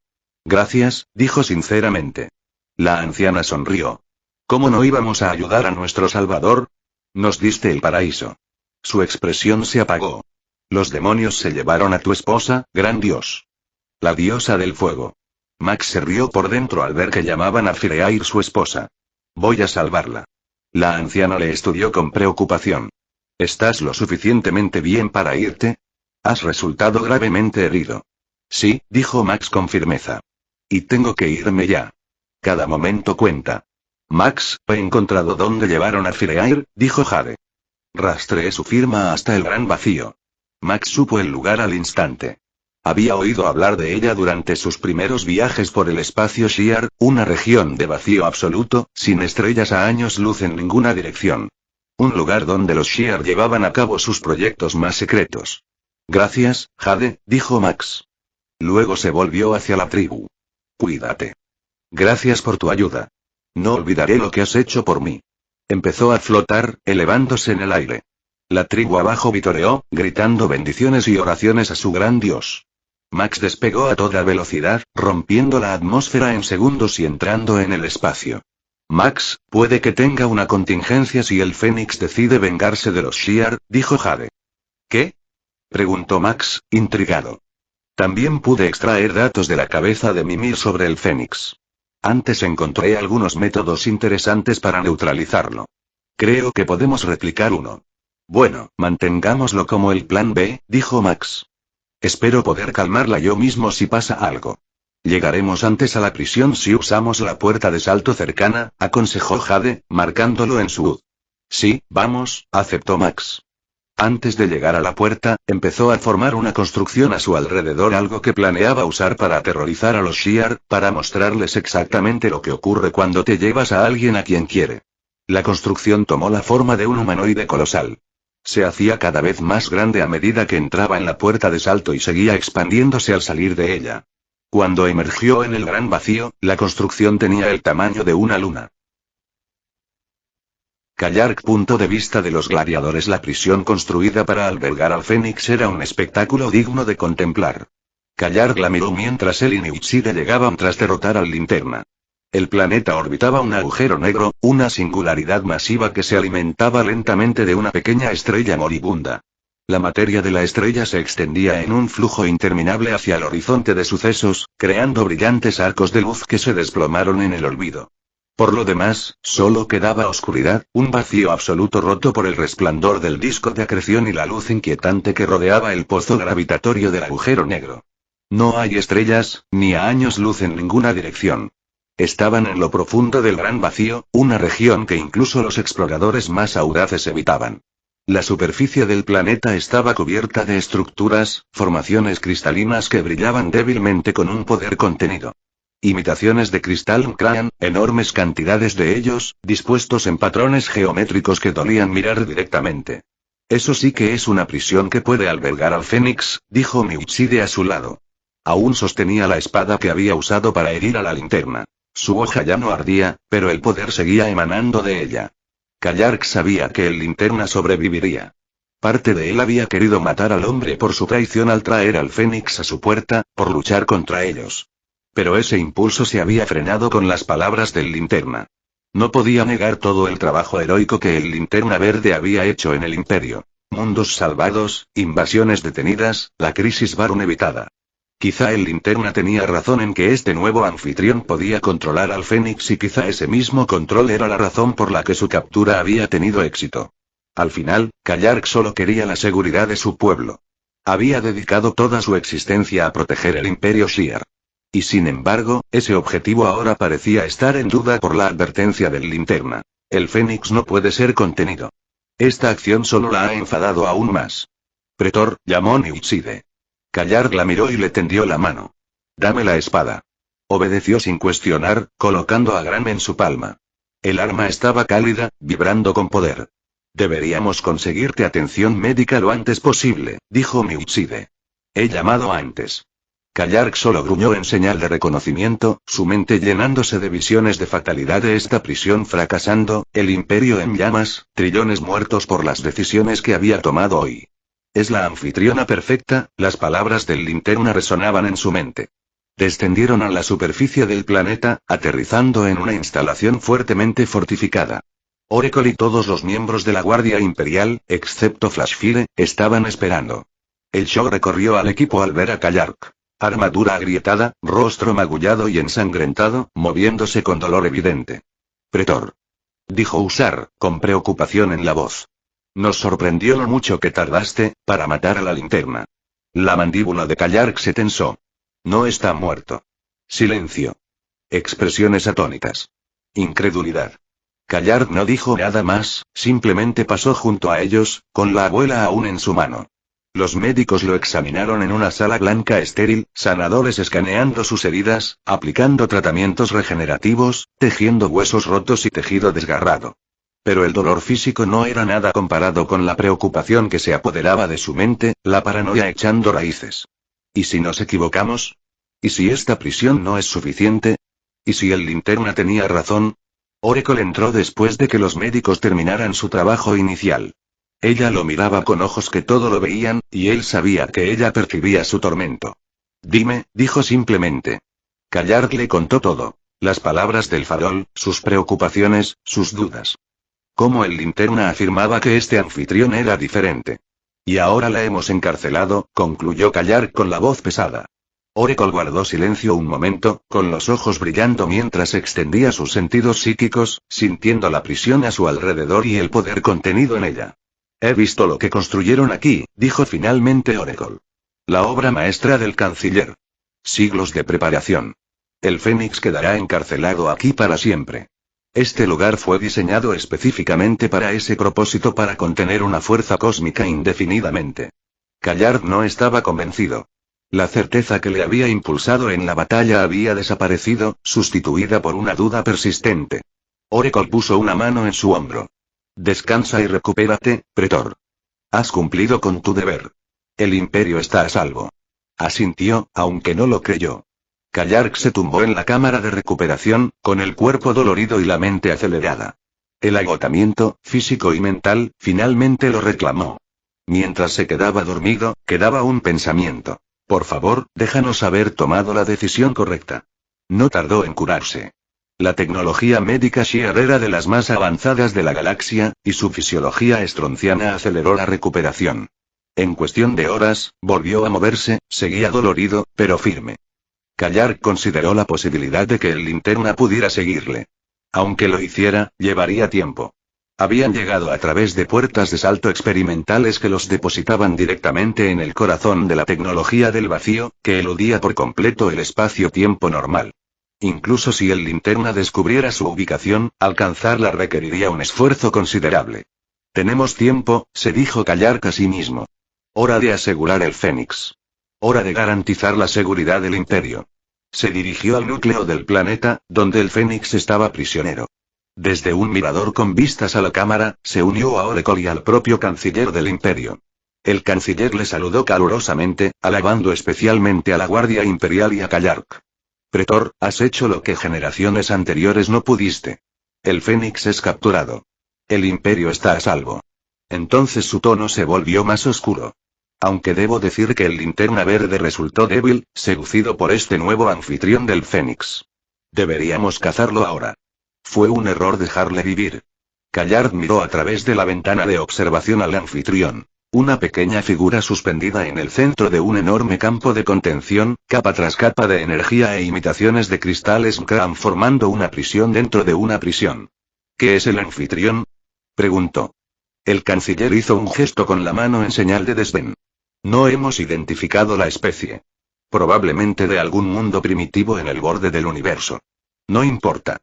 Gracias, dijo sinceramente. La anciana sonrió. ¿Cómo no íbamos a ayudar a nuestro Salvador? Nos diste el paraíso. Su expresión se apagó. Los demonios se llevaron a tu esposa, gran dios. La diosa del fuego. Max se rió por dentro al ver que llamaban a Fireair su esposa. Voy a salvarla. La anciana le estudió con preocupación. ¿Estás lo suficientemente bien para irte? Has resultado gravemente herido. Sí, dijo Max con firmeza. Y tengo que irme ya. Cada momento cuenta. Max, he encontrado dónde llevaron a Fireair, dijo Jade. Rastreé su firma hasta el gran vacío. Max supo el lugar al instante. Había oído hablar de ella durante sus primeros viajes por el espacio Shi'ar, una región de vacío absoluto, sin estrellas a años luz en ninguna dirección. Un lugar donde los Shi'ar llevaban a cabo sus proyectos más secretos. Gracias, Jade, dijo Max. Luego se volvió hacia la tribu. Cuídate. Gracias por tu ayuda. No olvidaré lo que has hecho por mí. Empezó a flotar, elevándose en el aire. La tribu abajo vitoreó, gritando bendiciones y oraciones a su gran dios. Max despegó a toda velocidad, rompiendo la atmósfera en segundos y entrando en el espacio. Max, puede que tenga una contingencia si el Fénix decide vengarse de los Shi'ar, dijo Jade. ¿Qué? Preguntó Max, intrigado. También pude extraer datos de la cabeza de Mimir sobre el Fénix. Antes encontré algunos métodos interesantes para neutralizarlo. Creo que podemos replicar uno. Bueno, mantengámoslo como el plan B, dijo Max. Espero poder calmarla yo mismo si pasa algo. Llegaremos antes a la prisión si usamos la puerta de salto cercana, aconsejó Jade, marcándolo en su UD. Sí, vamos, aceptó Max. Antes de llegar a la puerta, empezó a formar una construcción a su alrededor, algo que planeaba usar para aterrorizar a los Shi'ar, para mostrarles exactamente lo que ocurre cuando te llevas a alguien a quien quiere. La construcción tomó la forma de un humanoide colosal. Se hacía cada vez más grande a medida que entraba en la puerta de salto y seguía expandiéndose al salir de ella. Cuando emergió en el gran vacío, la construcción tenía el tamaño de una luna. Callark. Punto de vista de los gladiadores. La prisión construida para albergar al Fénix era un espectáculo digno de contemplar. Callark la miró mientras él y Niutside llegaban tras derrotar al Linterna. El planeta orbitaba un agujero negro, una singularidad masiva que se alimentaba lentamente de una pequeña estrella moribunda. La materia de la estrella se extendía en un flujo interminable hacia el horizonte de sucesos, creando brillantes arcos de luz que se desplomaron en el olvido. Por lo demás, solo quedaba oscuridad, un vacío absoluto roto por el resplandor del disco de acreción y la luz inquietante que rodeaba el pozo gravitatorio del agujero negro. No hay estrellas, ni a años luz en ninguna dirección. Estaban en lo profundo del gran vacío, una región que incluso los exploradores más audaces evitaban. La superficie del planeta estaba cubierta de estructuras, formaciones cristalinas que brillaban débilmente con un poder contenido. Imitaciones de cristal Kraan, enormes cantidades de ellos, dispuestos en patrones geométricos que dolían mirar directamente. Eso sí que es una prisión que puede albergar al Fénix, dijo Niutside a su lado. Aún sostenía la espada que había usado para herir a la Linterna. Su hoja ya no ardía, pero el poder seguía emanando de ella. Callark sabía que el Linterna sobreviviría. Parte de él había querido matar al hombre por su traición al traer al Fénix a su puerta, por luchar contra ellos. Pero ese impulso se había frenado con las palabras del Linterna. No podía negar todo el trabajo heroico que el Linterna Verde había hecho en el Imperio. Mundos salvados, invasiones detenidas, la crisis Barun evitada. Quizá el Linterna tenía razón en que este nuevo anfitrión podía controlar al Fénix y quizá ese mismo control era la razón por la que su captura había tenido éxito. Al final, Callark solo quería la seguridad de su pueblo. Había dedicado toda su existencia a proteger el Imperio Shi'ar. Y sin embargo, ese objetivo ahora parecía estar en duda por la advertencia del Linterna. El Fénix no puede ser contenido. Esta acción solo la ha enfadado aún más. Pretor, llamó Niutside. Callark la miró y le tendió la mano. Dame la espada. Obedeció sin cuestionar, colocando a Gram en su palma. El arma estaba cálida, vibrando con poder. Deberíamos conseguirte atención médica lo antes posible, dijo Niutside. He llamado antes. Callark solo gruñó en señal de reconocimiento, su mente llenándose de visiones de fatalidad de esta prisión fracasando, el imperio en llamas, trillones muertos por las decisiones que había tomado hoy. Es la anfitriona perfecta, las palabras del Linterna resonaban en su mente. Descendieron a la superficie del planeta, aterrizando en una instalación fuertemente fortificada. Oracle y todos los miembros de la Guardia Imperial, excepto Flashfire, estaban esperando. El shock recorrió al equipo al ver a Kallark. Armadura agrietada, rostro magullado y ensangrentado, moviéndose con dolor evidente. Pretor. Dijo Usar, con preocupación en la voz. Nos sorprendió lo mucho que tardaste, para matar a la linterna. La mandíbula de Kallark se tensó. No está muerto. Silencio. Expresiones atónitas. Incredulidad. Kallark no dijo nada más, simplemente pasó junto a ellos, con la abuela aún en su mano. Los médicos lo examinaron en una sala blanca estéril, sanadores escaneando sus heridas, aplicando tratamientos regenerativos, tejiendo huesos rotos y tejido desgarrado. Pero el dolor físico no era nada comparado con la preocupación que se apoderaba de su mente, la paranoia echando raíces. ¿Y si nos equivocamos? ¿Y si esta prisión no es suficiente? ¿Y si el linterna tenía razón? Oracle entró después de que los médicos terminaran su trabajo inicial. Ella lo miraba con ojos que todo lo veían, y él sabía que ella percibía su tormento. Dime, dijo simplemente. Kallark le contó todo. Las palabras del farol, sus preocupaciones, sus dudas. Cómo el linterna afirmaba que este anfitrión era diferente. Y ahora la hemos encarcelado, concluyó Kallark con la voz pesada. Oracle guardó silencio un momento, con los ojos brillando mientras extendía sus sentidos psíquicos, sintiendo la prisión a su alrededor y el poder contenido en ella. He visto lo que construyeron aquí, dijo finalmente Oracle. La obra maestra del canciller. Siglos de preparación. El Fénix quedará encarcelado aquí para siempre. Este lugar fue diseñado específicamente para ese propósito, para contener una fuerza cósmica indefinidamente. Kallark no estaba convencido. La certeza que le había impulsado en la batalla había desaparecido, sustituida por una duda persistente. Oracle puso una mano en su hombro. Descansa y recupérate, Pretor. Has cumplido con tu deber. El imperio está a salvo. Asintió, aunque no lo creyó. Kallark se tumbó en la cámara de recuperación, con el cuerpo dolorido y la mente acelerada. El agotamiento, físico y mental, finalmente lo reclamó. Mientras se quedaba dormido, quedaba un pensamiento. Por favor, déjanos haber tomado la decisión correcta. No tardó en curarse. La tecnología médica Shi'ar era de las más avanzadas de la galaxia, y su fisiología estronciana aceleró la recuperación. En cuestión de horas, volvió a moverse, seguía dolorido, pero firme. Kallark consideró la posibilidad de que el linterna pudiera seguirle. Aunque lo hiciera, llevaría tiempo. Habían llegado a través de puertas de salto experimentales que los depositaban directamente en el corazón de la tecnología del vacío, que eludía por completo el espacio-tiempo normal. Incluso si el linterna descubriera su ubicación, alcanzarla requeriría un esfuerzo considerable. Tenemos tiempo, se dijo Kallark a sí mismo. Hora de asegurar el Fénix. Hora de garantizar la seguridad del imperio. Se dirigió al núcleo del planeta, donde el Fénix estaba prisionero. Desde un mirador con vistas a la cámara, se unió a Oracle y al propio canciller del imperio. El canciller le saludó calurosamente, alabando especialmente a la Guardia Imperial y a Kallark. Pretor, has hecho lo que generaciones anteriores no pudiste. El Fénix es capturado. El imperio está a salvo. Entonces su tono se volvió más oscuro. Aunque debo decir que el linterna verde resultó débil, seducido por este nuevo anfitrión del Fénix. Deberíamos cazarlo ahora. Fue un error dejarle vivir. Kallark miró a través de la ventana de observación al anfitrión. Una pequeña figura suspendida en el centro de un enorme campo de contención, capa tras capa de energía e imitaciones de cristales Mkran formando una prisión dentro de una prisión. ¿Qué es el anfitrión? Preguntó. El canciller hizo un gesto con la mano en señal de desdén. No hemos identificado la especie. Probablemente de algún mundo primitivo en el borde del universo. No importa.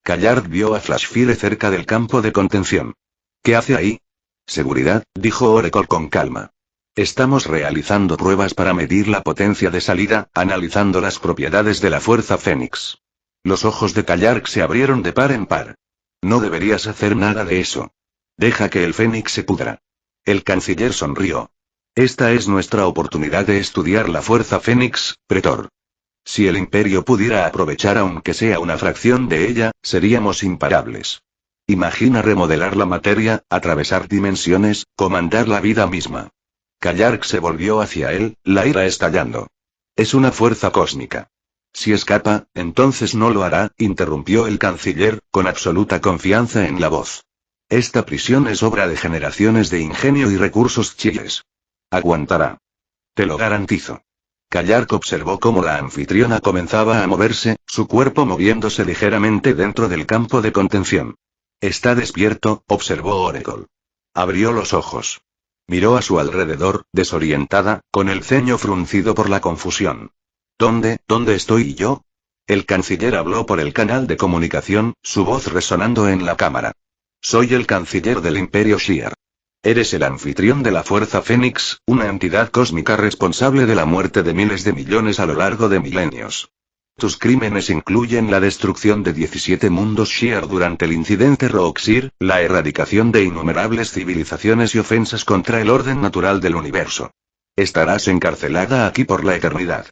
Kallark vio a Flashfire cerca del campo de contención. ¿Qué hace ahí? Seguridad, dijo Oracle con calma. Estamos realizando pruebas para medir la potencia de salida, analizando las propiedades de la fuerza Fénix. Los ojos de Kallark se abrieron de par en par. No deberías hacer nada de eso. Deja que el Fénix se pudra. El canciller sonrió. Esta es nuestra oportunidad de estudiar la fuerza Fénix, Pretor. Si el Imperio pudiera aprovechar aunque sea una fracción de ella, seríamos imparables. Imagina remodelar la materia, atravesar dimensiones, comandar la vida misma. Kallark se volvió hacia él, la ira estallando. Es una fuerza cósmica. Si escapa, entonces no lo hará, interrumpió el canciller, con absoluta confianza en la voz. Esta prisión es obra de generaciones de ingenio y recursos chiles. Aguantará. Te lo garantizo. Kallark observó cómo la anfitriona comenzaba a moverse, su cuerpo moviéndose ligeramente dentro del campo de contención. Está despierto, observó Oracle. Abrió los ojos. Miró a su alrededor, desorientada, con el ceño fruncido por la confusión. ¿Dónde estoy yo? El canciller habló por el canal de comunicación, su voz resonando en la cámara. Soy el canciller del Imperio Shi'ar. Eres el anfitrión de la Fuerza Fénix, una entidad cósmica responsable de la muerte de miles de millones a lo largo de milenios. Tus crímenes incluyen la destrucción de 17 mundos Shi'ar durante el incidente Roxir, la erradicación de innumerables civilizaciones y ofensas contra el orden natural del universo. Estarás encarcelada aquí por la eternidad.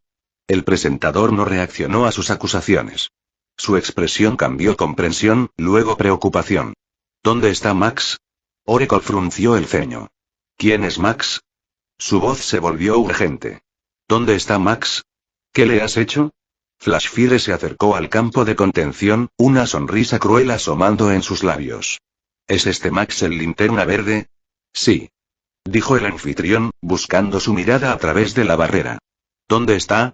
El presentador no reaccionó a sus acusaciones. Su expresión cambió comprensión, luego preocupación. ¿Dónde está Max? Oracle frunció el ceño. ¿Quién es Max? Su voz se volvió urgente. ¿Dónde está Max? ¿Qué le has hecho? Flashfire se acercó al campo de contención, una sonrisa cruel asomando en sus labios. ¿Es este Max el linterna verde? Sí. Dijo el anfitrión, buscando su mirada a través de la barrera. ¿Dónde está?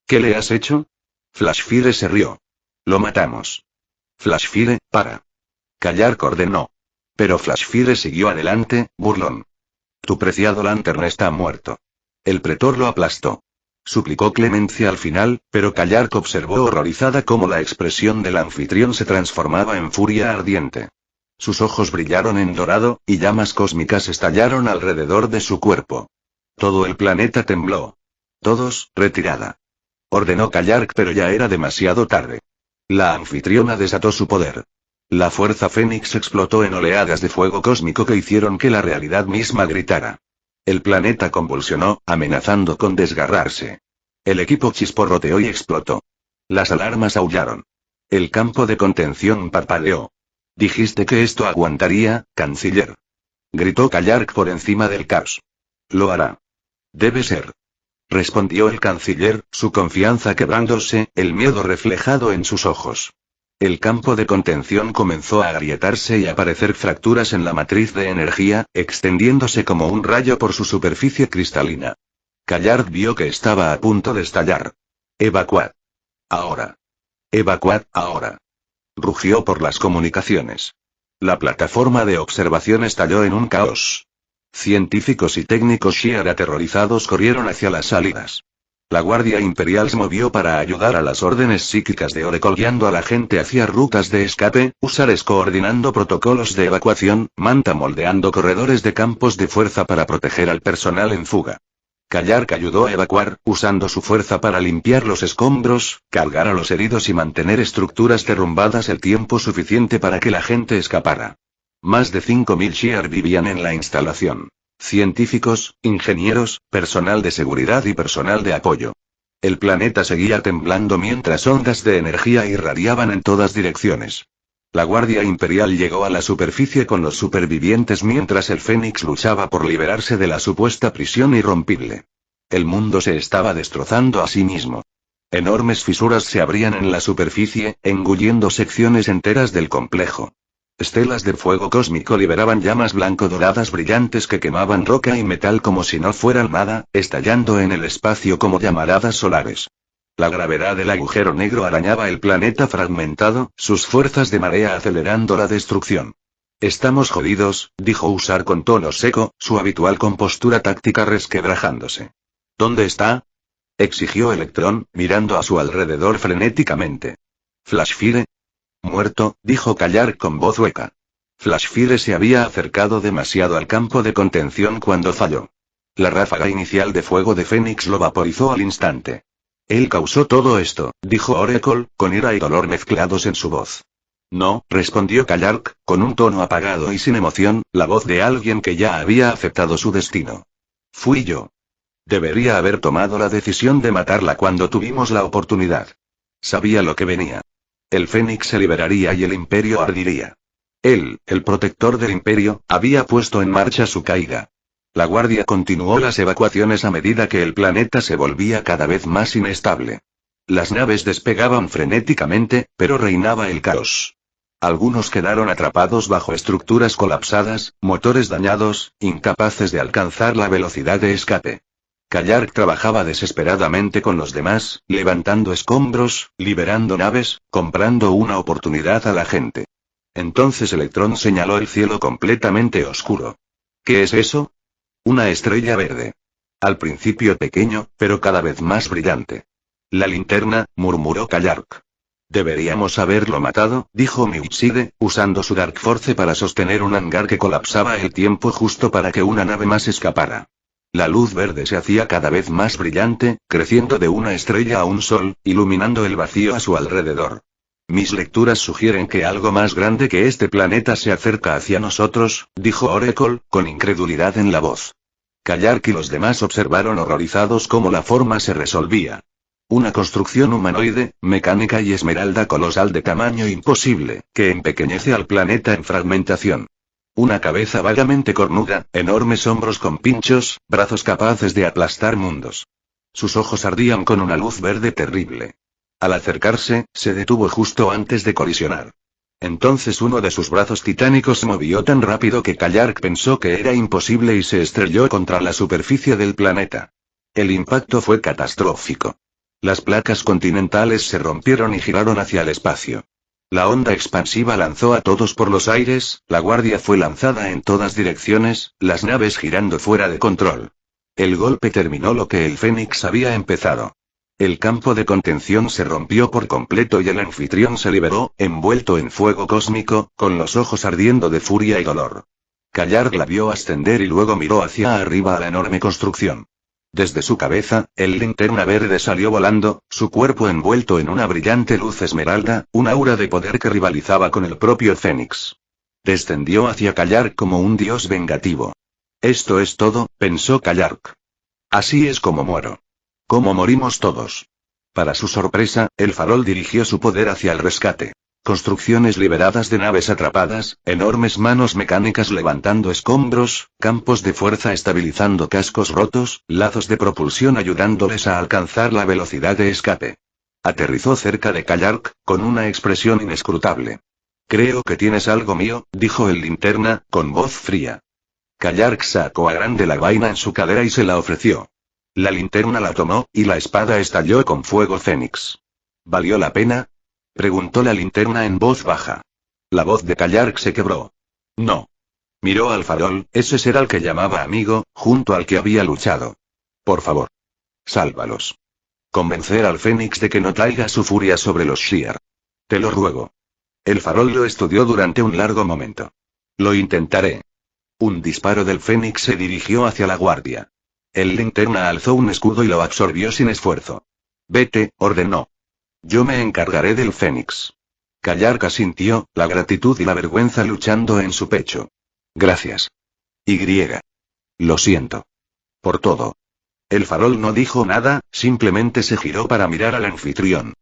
¿Qué le has hecho? Flashfire se rió. Lo matamos. Flashfire, para. Kallark ordenó. Pero Flashfire siguió adelante, burlón. Tu preciado Lantern está muerto. El pretor lo aplastó. Suplicó clemencia al final, pero Kallark observó horrorizada cómo la expresión del anfitrión se transformaba en furia ardiente. Sus ojos brillaron en dorado, y llamas cósmicas estallaron alrededor de su cuerpo. Todo el planeta tembló. Todos, retirada. Ordenó Kallark, pero ya era demasiado tarde. La anfitriona desató su poder. La fuerza Fénix explotó en oleadas de fuego cósmico que hicieron que la realidad misma gritara. El planeta convulsionó, amenazando con desgarrarse. El equipo chisporroteó y explotó. Las alarmas aullaron. El campo de contención parpadeó. Dijiste que esto aguantaría, canciller. Gritó Kallark por encima del caos. Lo hará. Debe ser. Respondió el canciller, su confianza quebrándose, el miedo reflejado en sus ojos. El campo de contención comenzó a agrietarse y aparecer fracturas en la matriz de energía, extendiéndose como un rayo por su superficie cristalina. Kallark vio que estaba a punto de estallar. Evacuad. Ahora. Evacuad, ahora. Rugió por las comunicaciones. La plataforma de observación estalló en un caos. Científicos y técnicos Shi'ar aterrorizados corrieron hacia las salidas. La Guardia Imperial se movió para ayudar a las órdenes psíquicas de Oracle guiando a la gente hacia rutas de escape, Usares coordinando protocolos de evacuación, Manta moldeando corredores de campos de fuerza para proteger al personal en fuga. Kallark ayudó a evacuar, usando su fuerza para limpiar los escombros, cargar a los heridos y mantener estructuras derrumbadas el tiempo suficiente para que la gente escapara. Más de 5.000 Shi'ar vivían en la instalación. Científicos, ingenieros, personal de seguridad y personal de apoyo. El planeta seguía temblando mientras ondas de energía irradiaban en todas direcciones. La Guardia Imperial llegó a la superficie con los supervivientes mientras el Fénix luchaba por liberarse de la supuesta prisión irrompible. El mundo se estaba destrozando a sí mismo. Enormes fisuras se abrían en la superficie, engulliendo secciones enteras del complejo. Estelas de fuego cósmico liberaban llamas blanco-doradas brillantes que quemaban roca y metal como si no fueran nada, estallando en el espacio como llamaradas solares. La gravedad del agujero negro arañaba el planeta fragmentado, sus fuerzas de marea acelerando la destrucción. Estamos jodidos, dijo Usar con tono seco, su habitual compostura táctica resquebrajándose. ¿Dónde está? Exigió Electrón, mirando a su alrededor frenéticamente. Flashfire. Muerto, dijo Kallark con voz hueca. Flashfire se había acercado demasiado al campo de contención cuando falló. La ráfaga inicial de fuego de Fénix lo vaporizó al instante. Él causó todo esto, dijo Oracle, con ira y dolor mezclados en su voz. No, respondió Kallark, con un tono apagado y sin emoción, la voz de alguien que ya había aceptado su destino. Fui yo. Debería haber tomado la decisión de matarla cuando tuvimos la oportunidad. Sabía lo que venía. El Fénix se liberaría y el Imperio ardiría. Él, el protector del Imperio, había puesto en marcha su caída. La Guardia continuó las evacuaciones a medida que el planeta se volvía cada vez más inestable. Las naves despegaban frenéticamente, pero reinaba el caos. Algunos quedaron atrapados bajo estructuras colapsadas, motores dañados, incapaces de alcanzar la velocidad de escape. Kayark trabajaba desesperadamente con los demás, levantando escombros, liberando naves, comprando una oportunidad a la gente. Entonces Electrón señaló el cielo completamente oscuro. ¿Qué es eso? Una estrella verde. Al principio pequeño, pero cada vez más brillante. La linterna, murmuró Kayark. Deberíamos haberlo matado, dijo Mewside, usando su Dark Force para sostener un hangar que colapsaba el tiempo justo para que una nave más escapara. La luz verde se hacía cada vez más brillante, creciendo de una estrella a un sol, iluminando el vacío a su alrededor. Mis lecturas sugieren que algo más grande que este planeta se acerca hacia nosotros, dijo Oracle, con incredulidad en la voz. Kayark y los demás observaron horrorizados cómo la forma se resolvía. Una construcción humanoide, mecánica y esmeralda colosal de tamaño imposible, que empequeñece al planeta en fragmentación. Una cabeza vagamente cornuda, enormes hombros con pinchos, brazos capaces de aplastar mundos. Sus ojos ardían con una luz verde terrible. Al acercarse, se detuvo justo antes de colisionar. Entonces uno de sus brazos titánicos se movió tan rápido que Kayark pensó que era imposible y se estrelló contra la superficie del planeta. El impacto fue catastrófico. Las placas continentales se rompieron y giraron hacia el espacio. La onda expansiva lanzó a todos por los aires, la guardia fue lanzada en todas direcciones, las naves girando fuera de control. El golpe terminó lo que el Fénix había empezado. El campo de contención se rompió por completo y el anfitrión se liberó, envuelto en fuego cósmico, con los ojos ardiendo de furia y dolor. Kayark la vio ascender y luego miró hacia arriba a la enorme construcción. Desde su cabeza, el linterna verde salió volando, su cuerpo envuelto en una brillante luz esmeralda, un aura de poder que rivalizaba con el propio Fénix. Descendió hacia Kayark como un dios vengativo. Esto es todo, pensó Kayark. Así es como muero. Como morimos todos. Para su sorpresa, el farol dirigió su poder hacia el rescate. Construcciones liberadas de naves atrapadas, enormes manos mecánicas levantando escombros, campos de fuerza estabilizando cascos rotos, lazos de propulsión ayudándoles a alcanzar la velocidad de escape. Aterrizó cerca de Kayark, con una expresión inescrutable. Creo que tienes algo mío, dijo el linterna, con voz fría. Kayark sacó a grande la vaina en su cadera y se la ofreció. La linterna la tomó, y la espada estalló con fuego fénix. ¿Valió la pena? Preguntó la linterna en voz baja. La voz de Kayark se quebró. No. Miró al farol, ese será el que llamaba amigo, junto al que había luchado. Por favor. Sálvalos. Convencer al Fénix de que no traiga su furia sobre los Shi'ar. Te lo ruego. El farol lo estudió durante un largo momento. Lo intentaré. Un disparo del Fénix se dirigió hacia la guardia. El linterna alzó un escudo y lo absorbió sin esfuerzo. Vete, ordenó. Yo me encargaré del Fénix. Kayark asintió, la gratitud y la vergüenza luchando en su pecho. Gracias. Lo siento. Por todo. El farol no dijo nada, simplemente se giró para mirar al anfitrión.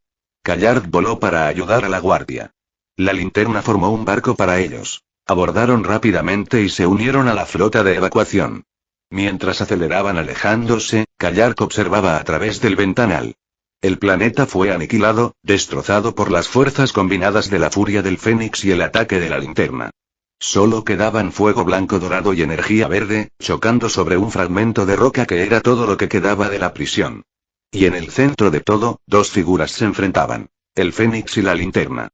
Kayark voló para ayudar a la guardia. La linterna formó un barco para ellos. Abordaron rápidamente y se unieron a la flota de evacuación. Mientras aceleraban alejándose, Kayark observaba a través del ventanal. El planeta fue aniquilado, destrozado por las fuerzas combinadas de la furia del Fénix y el ataque de la linterna. Solo quedaban fuego blanco dorado y energía verde, chocando sobre un fragmento de roca que era todo lo que quedaba de la prisión. Y en el centro de todo, dos figuras se enfrentaban. El Fénix y la linterna.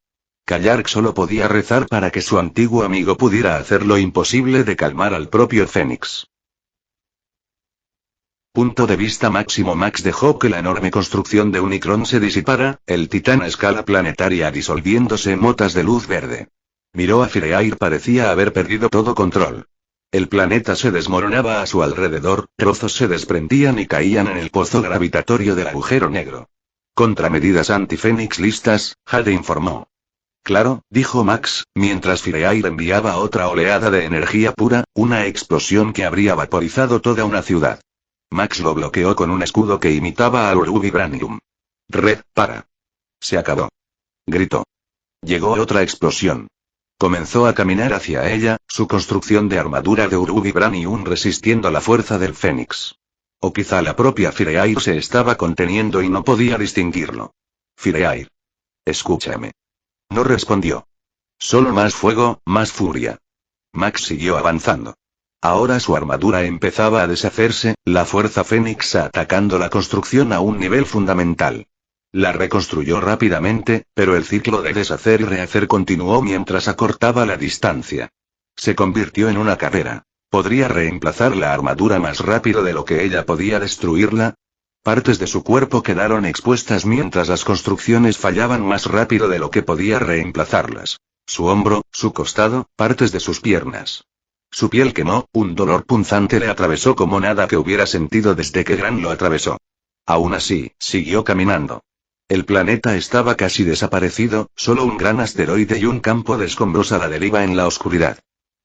Kayark solo podía rezar para que su antiguo amigo pudiera hacer lo imposible de calmar al propio Fénix. Punto de vista máximo. Max dejó que la enorme construcción de Unicron se disipara, el titán a escala planetaria disolviéndose en motas de luz verde. Miró a Fireair, parecía haber perdido todo control. El planeta se desmoronaba a su alrededor, trozos se desprendían y caían en el pozo gravitatorio del agujero negro. Contramedidas anti-Fénix listas, Jade informó. Claro, dijo Max, mientras Fireair enviaba otra oleada de energía pura, una explosión que habría vaporizado toda una ciudad. Max lo bloqueó con un escudo que imitaba al Ur-Vibranium. Red, para. Se acabó. Gritó. Llegó otra explosión. Comenzó a caminar hacia ella, su construcción de armadura de Ur-Vibranium resistiendo la fuerza del Fénix. O quizá la propia Fireair se estaba conteniendo y no podía distinguirlo. Fireair. Escúchame. No respondió. Solo más fuego, más furia. Max siguió avanzando. Ahora su armadura empezaba a deshacerse, la fuerza Fénix atacando la construcción a un nivel fundamental. La reconstruyó rápidamente, pero el ciclo de deshacer y rehacer continuó mientras acortaba la distancia. Se convirtió en una carrera. ¿Podría reemplazar la armadura más rápido de lo que ella podía destruirla? Partes de su cuerpo quedaron expuestas mientras las construcciones fallaban más rápido de lo que podía reemplazarlas. Su hombro, su costado, partes de sus piernas. Su piel quemó, un dolor punzante le atravesó como nada que hubiera sentido desde que Gran lo atravesó. Aún así, siguió caminando. El planeta estaba casi desaparecido, solo un gran asteroide y un campo de escombros a la deriva en la oscuridad.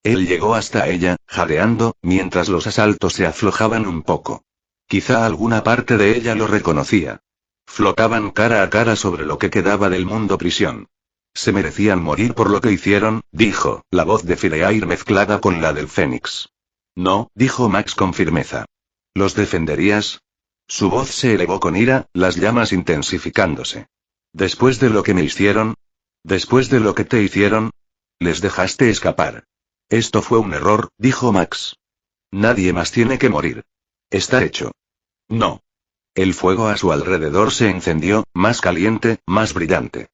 Él llegó hasta ella, jadeando, mientras los asaltos se aflojaban un poco. Quizá alguna parte de ella lo reconocía. Flotaban cara a cara sobre lo que quedaba del mundo prisión. Se merecían morir por lo que hicieron, dijo, la voz de Fireair mezclada con la del Fénix. No, dijo Max con firmeza. ¿Los defenderías? Su voz se elevó con ira, las llamas intensificándose. ¿Después de lo que me hicieron? ¿Después de lo que te hicieron? Les dejaste escapar. Esto fue un error, dijo Max. Nadie más tiene que morir. Está hecho. No. El fuego a su alrededor se encendió, más caliente, más brillante.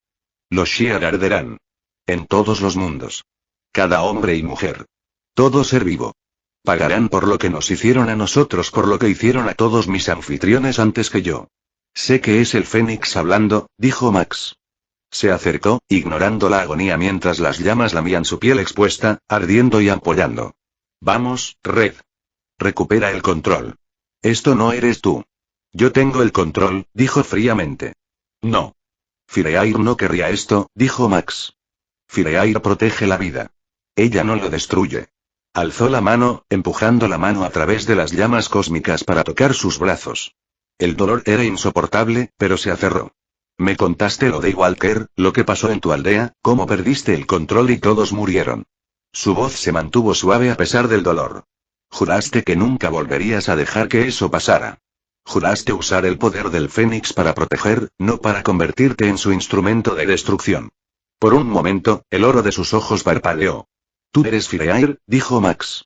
Los Shi'ar arderán. En todos los mundos. Cada hombre y mujer. Todo ser vivo. Pagarán por lo que nos hicieron a nosotros, por lo que hicieron a todos mis anfitriones antes que yo. Sé que es el Fénix hablando, dijo Max. Se acercó, ignorando la agonía mientras las llamas lamían su piel expuesta, ardiendo y ampollando. Vamos, Red. Recupera el control. Esto no eres tú. Yo tengo el control, dijo fríamente. No. Fireair no querría esto, dijo Max. Fireair protege la vida. Ella no lo destruye. Alzó la mano, empujando la mano a través de las llamas cósmicas para tocar sus brazos. El dolor era insoportable, pero se aferró. Me contaste lo de Walker, lo que pasó en tu aldea, cómo perdiste el control y todos murieron. Su voz se mantuvo suave a pesar del dolor. Juraste que nunca volverías a dejar que eso pasara. Juraste usar el poder del Fénix para proteger, no para convertirte en su instrumento de destrucción. Por un momento, el oro de sus ojos parpadeó. Tú eres Fireair, dijo Max.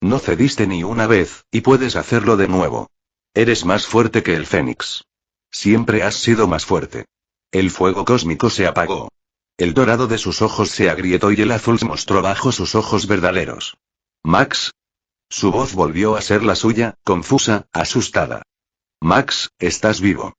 No cediste ni una vez, y puedes hacerlo de nuevo. Eres más fuerte que el Fénix. Siempre has sido más fuerte. El fuego cósmico se apagó. El dorado de sus ojos se agrietó y el azul se mostró bajo sus ojos verdaderos. Max. Su voz volvió a ser la suya, confusa, asustada. Max, estás vivo.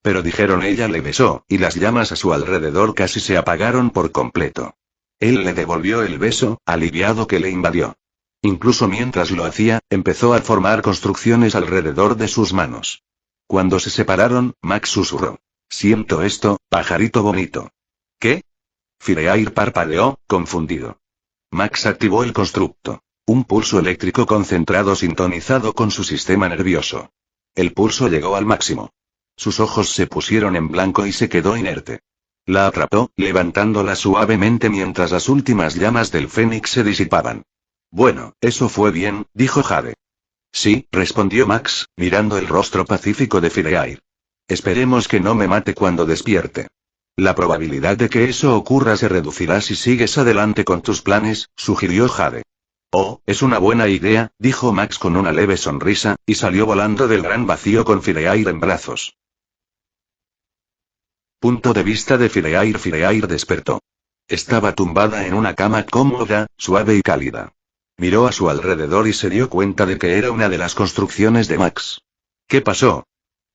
Pero dijeron, ella le besó, y las llamas a su alrededor casi se apagaron por completo. Él le devolvió el beso, aliviado que le invadió. Incluso mientras lo hacía, empezó a formar construcciones alrededor de sus manos. Cuando se separaron, Max susurró. Siento esto, pajarito bonito. ¿Qué? Fireair parpadeó, confundido. Max activó el constructo. Un pulso eléctrico concentrado sintonizado con su sistema nervioso. El pulso llegó al máximo. Sus ojos se pusieron en blanco y se quedó inerte. La atrapó, levantándola suavemente mientras las últimas llamas del Fénix se disipaban. Bueno, eso fue bien, dijo Jade. Sí, respondió Max, mirando el rostro pacífico de Fireair. Esperemos que no me mate cuando despierte. La probabilidad de que eso ocurra se reducirá si sigues adelante con tus planes, sugirió Jade. Oh, es una buena idea, dijo Max con una leve sonrisa, y salió volando del gran vacío con Fireair en brazos. Punto de vista de Fireair. Fireair despertó. Estaba tumbada en una cama cómoda, suave y cálida. Miró a su alrededor y se dio cuenta de que era una de las construcciones de Max. ¿Qué pasó?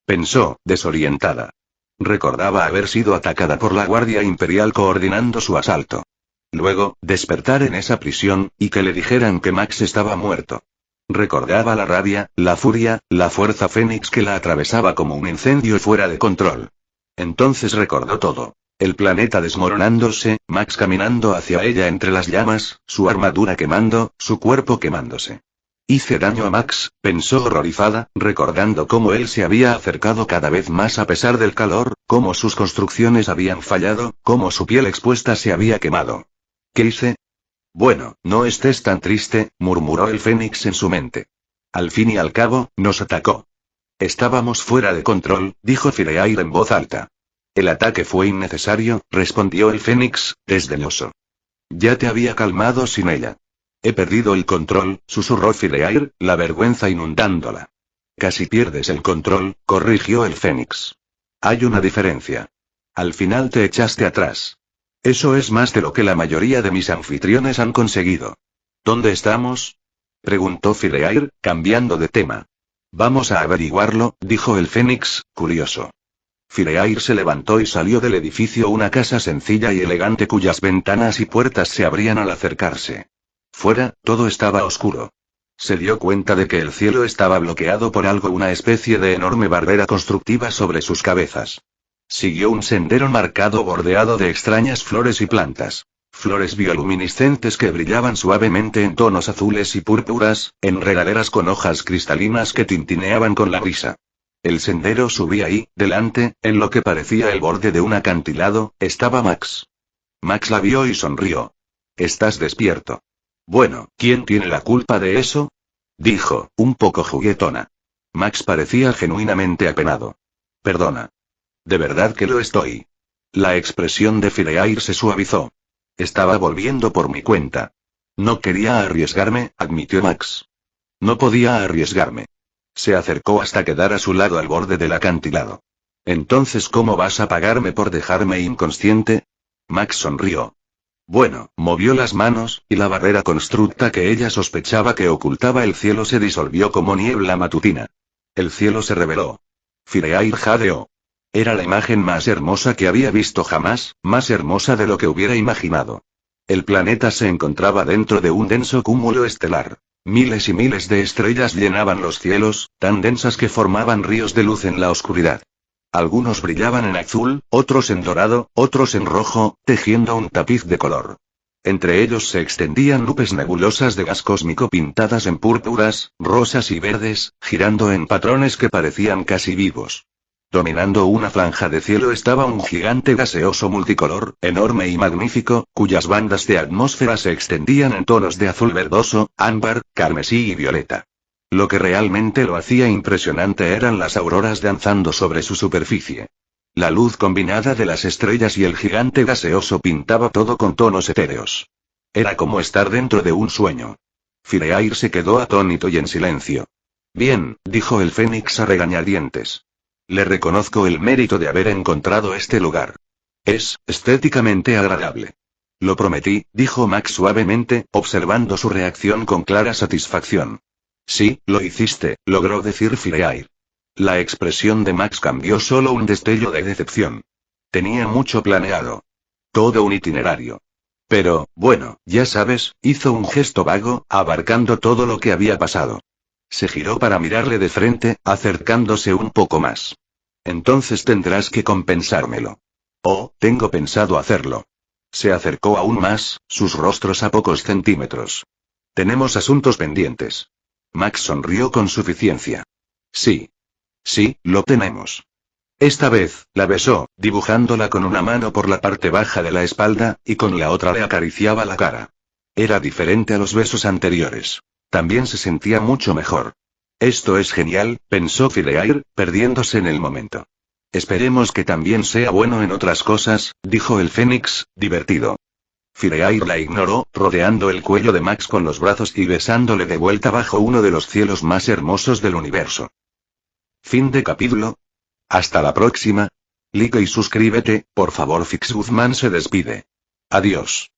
Pensó, desorientada. Recordaba haber sido atacada por la Guardia Imperial coordinando su asalto. Luego, despertar en esa prisión, y que le dijeran que Max estaba muerto. Recordaba la rabia, la furia, la fuerza Fénix que la atravesaba como un incendio fuera de control. Entonces recordó todo. El planeta desmoronándose, Max caminando hacia ella entre las llamas, su armadura quemando, su cuerpo quemándose. Hice daño a Max, pensó horrorizada, recordando cómo él se había acercado cada vez más a pesar del calor, cómo sus construcciones habían fallado, cómo su piel expuesta se había quemado. ¿Qué hice? Bueno, no estés tan triste, murmuró el Fénix en su mente. Al fin y al cabo, nos atacó. Estábamos fuera de control, dijo Fireair en voz alta. El ataque fue innecesario, respondió el Fénix, desdeñoso. Ya te había calmado sin ella. He perdido el control, susurró Fireair, la vergüenza inundándola. Casi pierdes el control, corrigió el Fénix. Hay una diferencia. Al final te echaste atrás. Eso es más de lo que la mayoría de mis anfitriones han conseguido. ¿Dónde estamos? Preguntó Fireair, cambiando de tema. Vamos a averiguarlo, dijo el Fénix, curioso. Fireair se levantó y salió del edificio, una casa sencilla y elegante cuyas ventanas y puertas se abrían al acercarse. Fuera, todo estaba oscuro. Se dio cuenta de que el cielo estaba bloqueado por algo, una especie de enorme barrera constructiva sobre sus cabezas. Siguió un sendero marcado bordeado de extrañas flores y plantas. Flores bioluminiscentes que brillaban suavemente en tonos azules y púrpuras, enredaderas con hojas cristalinas que tintineaban con la brisa. El sendero subía y, delante, en lo que parecía el borde de un acantilado, estaba Max. Max la vio y sonrió. «¿Estás despierto?» «Bueno, ¿quién tiene la culpa de eso?», dijo, un poco juguetona. Max parecía genuinamente apenado. «Perdona. De verdad que lo estoy». La expresión de Fireair se suavizó. «Estaba volviendo por mi cuenta. No quería arriesgarme», admitió Max. «No podía arriesgarme». Se acercó hasta quedar a su lado al borde del acantilado. «Entonces, ¿cómo vas a pagarme por dejarme inconsciente?». Max sonrió. Bueno, movió las manos, y la barrera constructa que ella sospechaba que ocultaba el cielo se disolvió como niebla matutina. El cielo se reveló. Fireair jadeó. Era la imagen más hermosa que había visto jamás, más hermosa de lo que hubiera imaginado. El planeta se encontraba dentro de un denso cúmulo estelar. Miles y miles de estrellas llenaban los cielos, tan densas que formaban ríos de luz en la oscuridad. Algunos brillaban en azul, otros en dorado, otros en rojo, tejiendo un tapiz de color. Entre ellos se extendían nubes nebulosas de gas cósmico pintadas en púrpuras, rosas y verdes, girando en patrones que parecían casi vivos. Dominando una franja de cielo estaba un gigante gaseoso multicolor, enorme y magnífico, cuyas bandas de atmósfera se extendían en tonos de azul verdoso, ámbar, carmesí y violeta. Lo que realmente lo hacía impresionante eran las auroras danzando sobre su superficie. La luz combinada de las estrellas y el gigante gaseoso pintaba todo con tonos etéreos. Era como estar dentro de un sueño. Fireair se quedó atónito y en silencio. «Bien», dijo el Fénix a regañadientes. «Le reconozco el mérito de haber encontrado este lugar. Es, estéticamente agradable». «Lo prometí», dijo Max suavemente, observando su reacción con clara satisfacción. «Sí, lo hiciste», logró decir Fireair. La expresión de Max cambió solo un destello de decepción. Tenía mucho planeado. Todo un itinerario. Pero, bueno, ya sabes, hizo un gesto vago, abarcando todo lo que había pasado. Se giró para mirarle de frente, acercándose un poco más. «Entonces tendrás que compensármelo». «Oh, tengo pensado hacerlo». Se acercó aún más, sus rostros a pocos centímetros. «Tenemos asuntos pendientes». Max sonrió con suficiencia. «Sí. Sí, lo tenemos». Esta vez, la besó, dibujándola con una mano por la parte baja de la espalda, y con la otra le acariciaba la cara. Era diferente a los besos anteriores. También se sentía mucho mejor. «Esto es genial», pensó Fireair, perdiéndose en el momento. «Esperemos que también sea bueno en otras cosas», dijo el Fénix, divertido. Fireair la ignoró, rodeando el cuello de Max con los brazos y besándole de vuelta bajo uno de los cielos más hermosos del universo. Fin de capítulo. Hasta la próxima. Like y suscríbete, por favor. Fix Guzmán se despide. Adiós.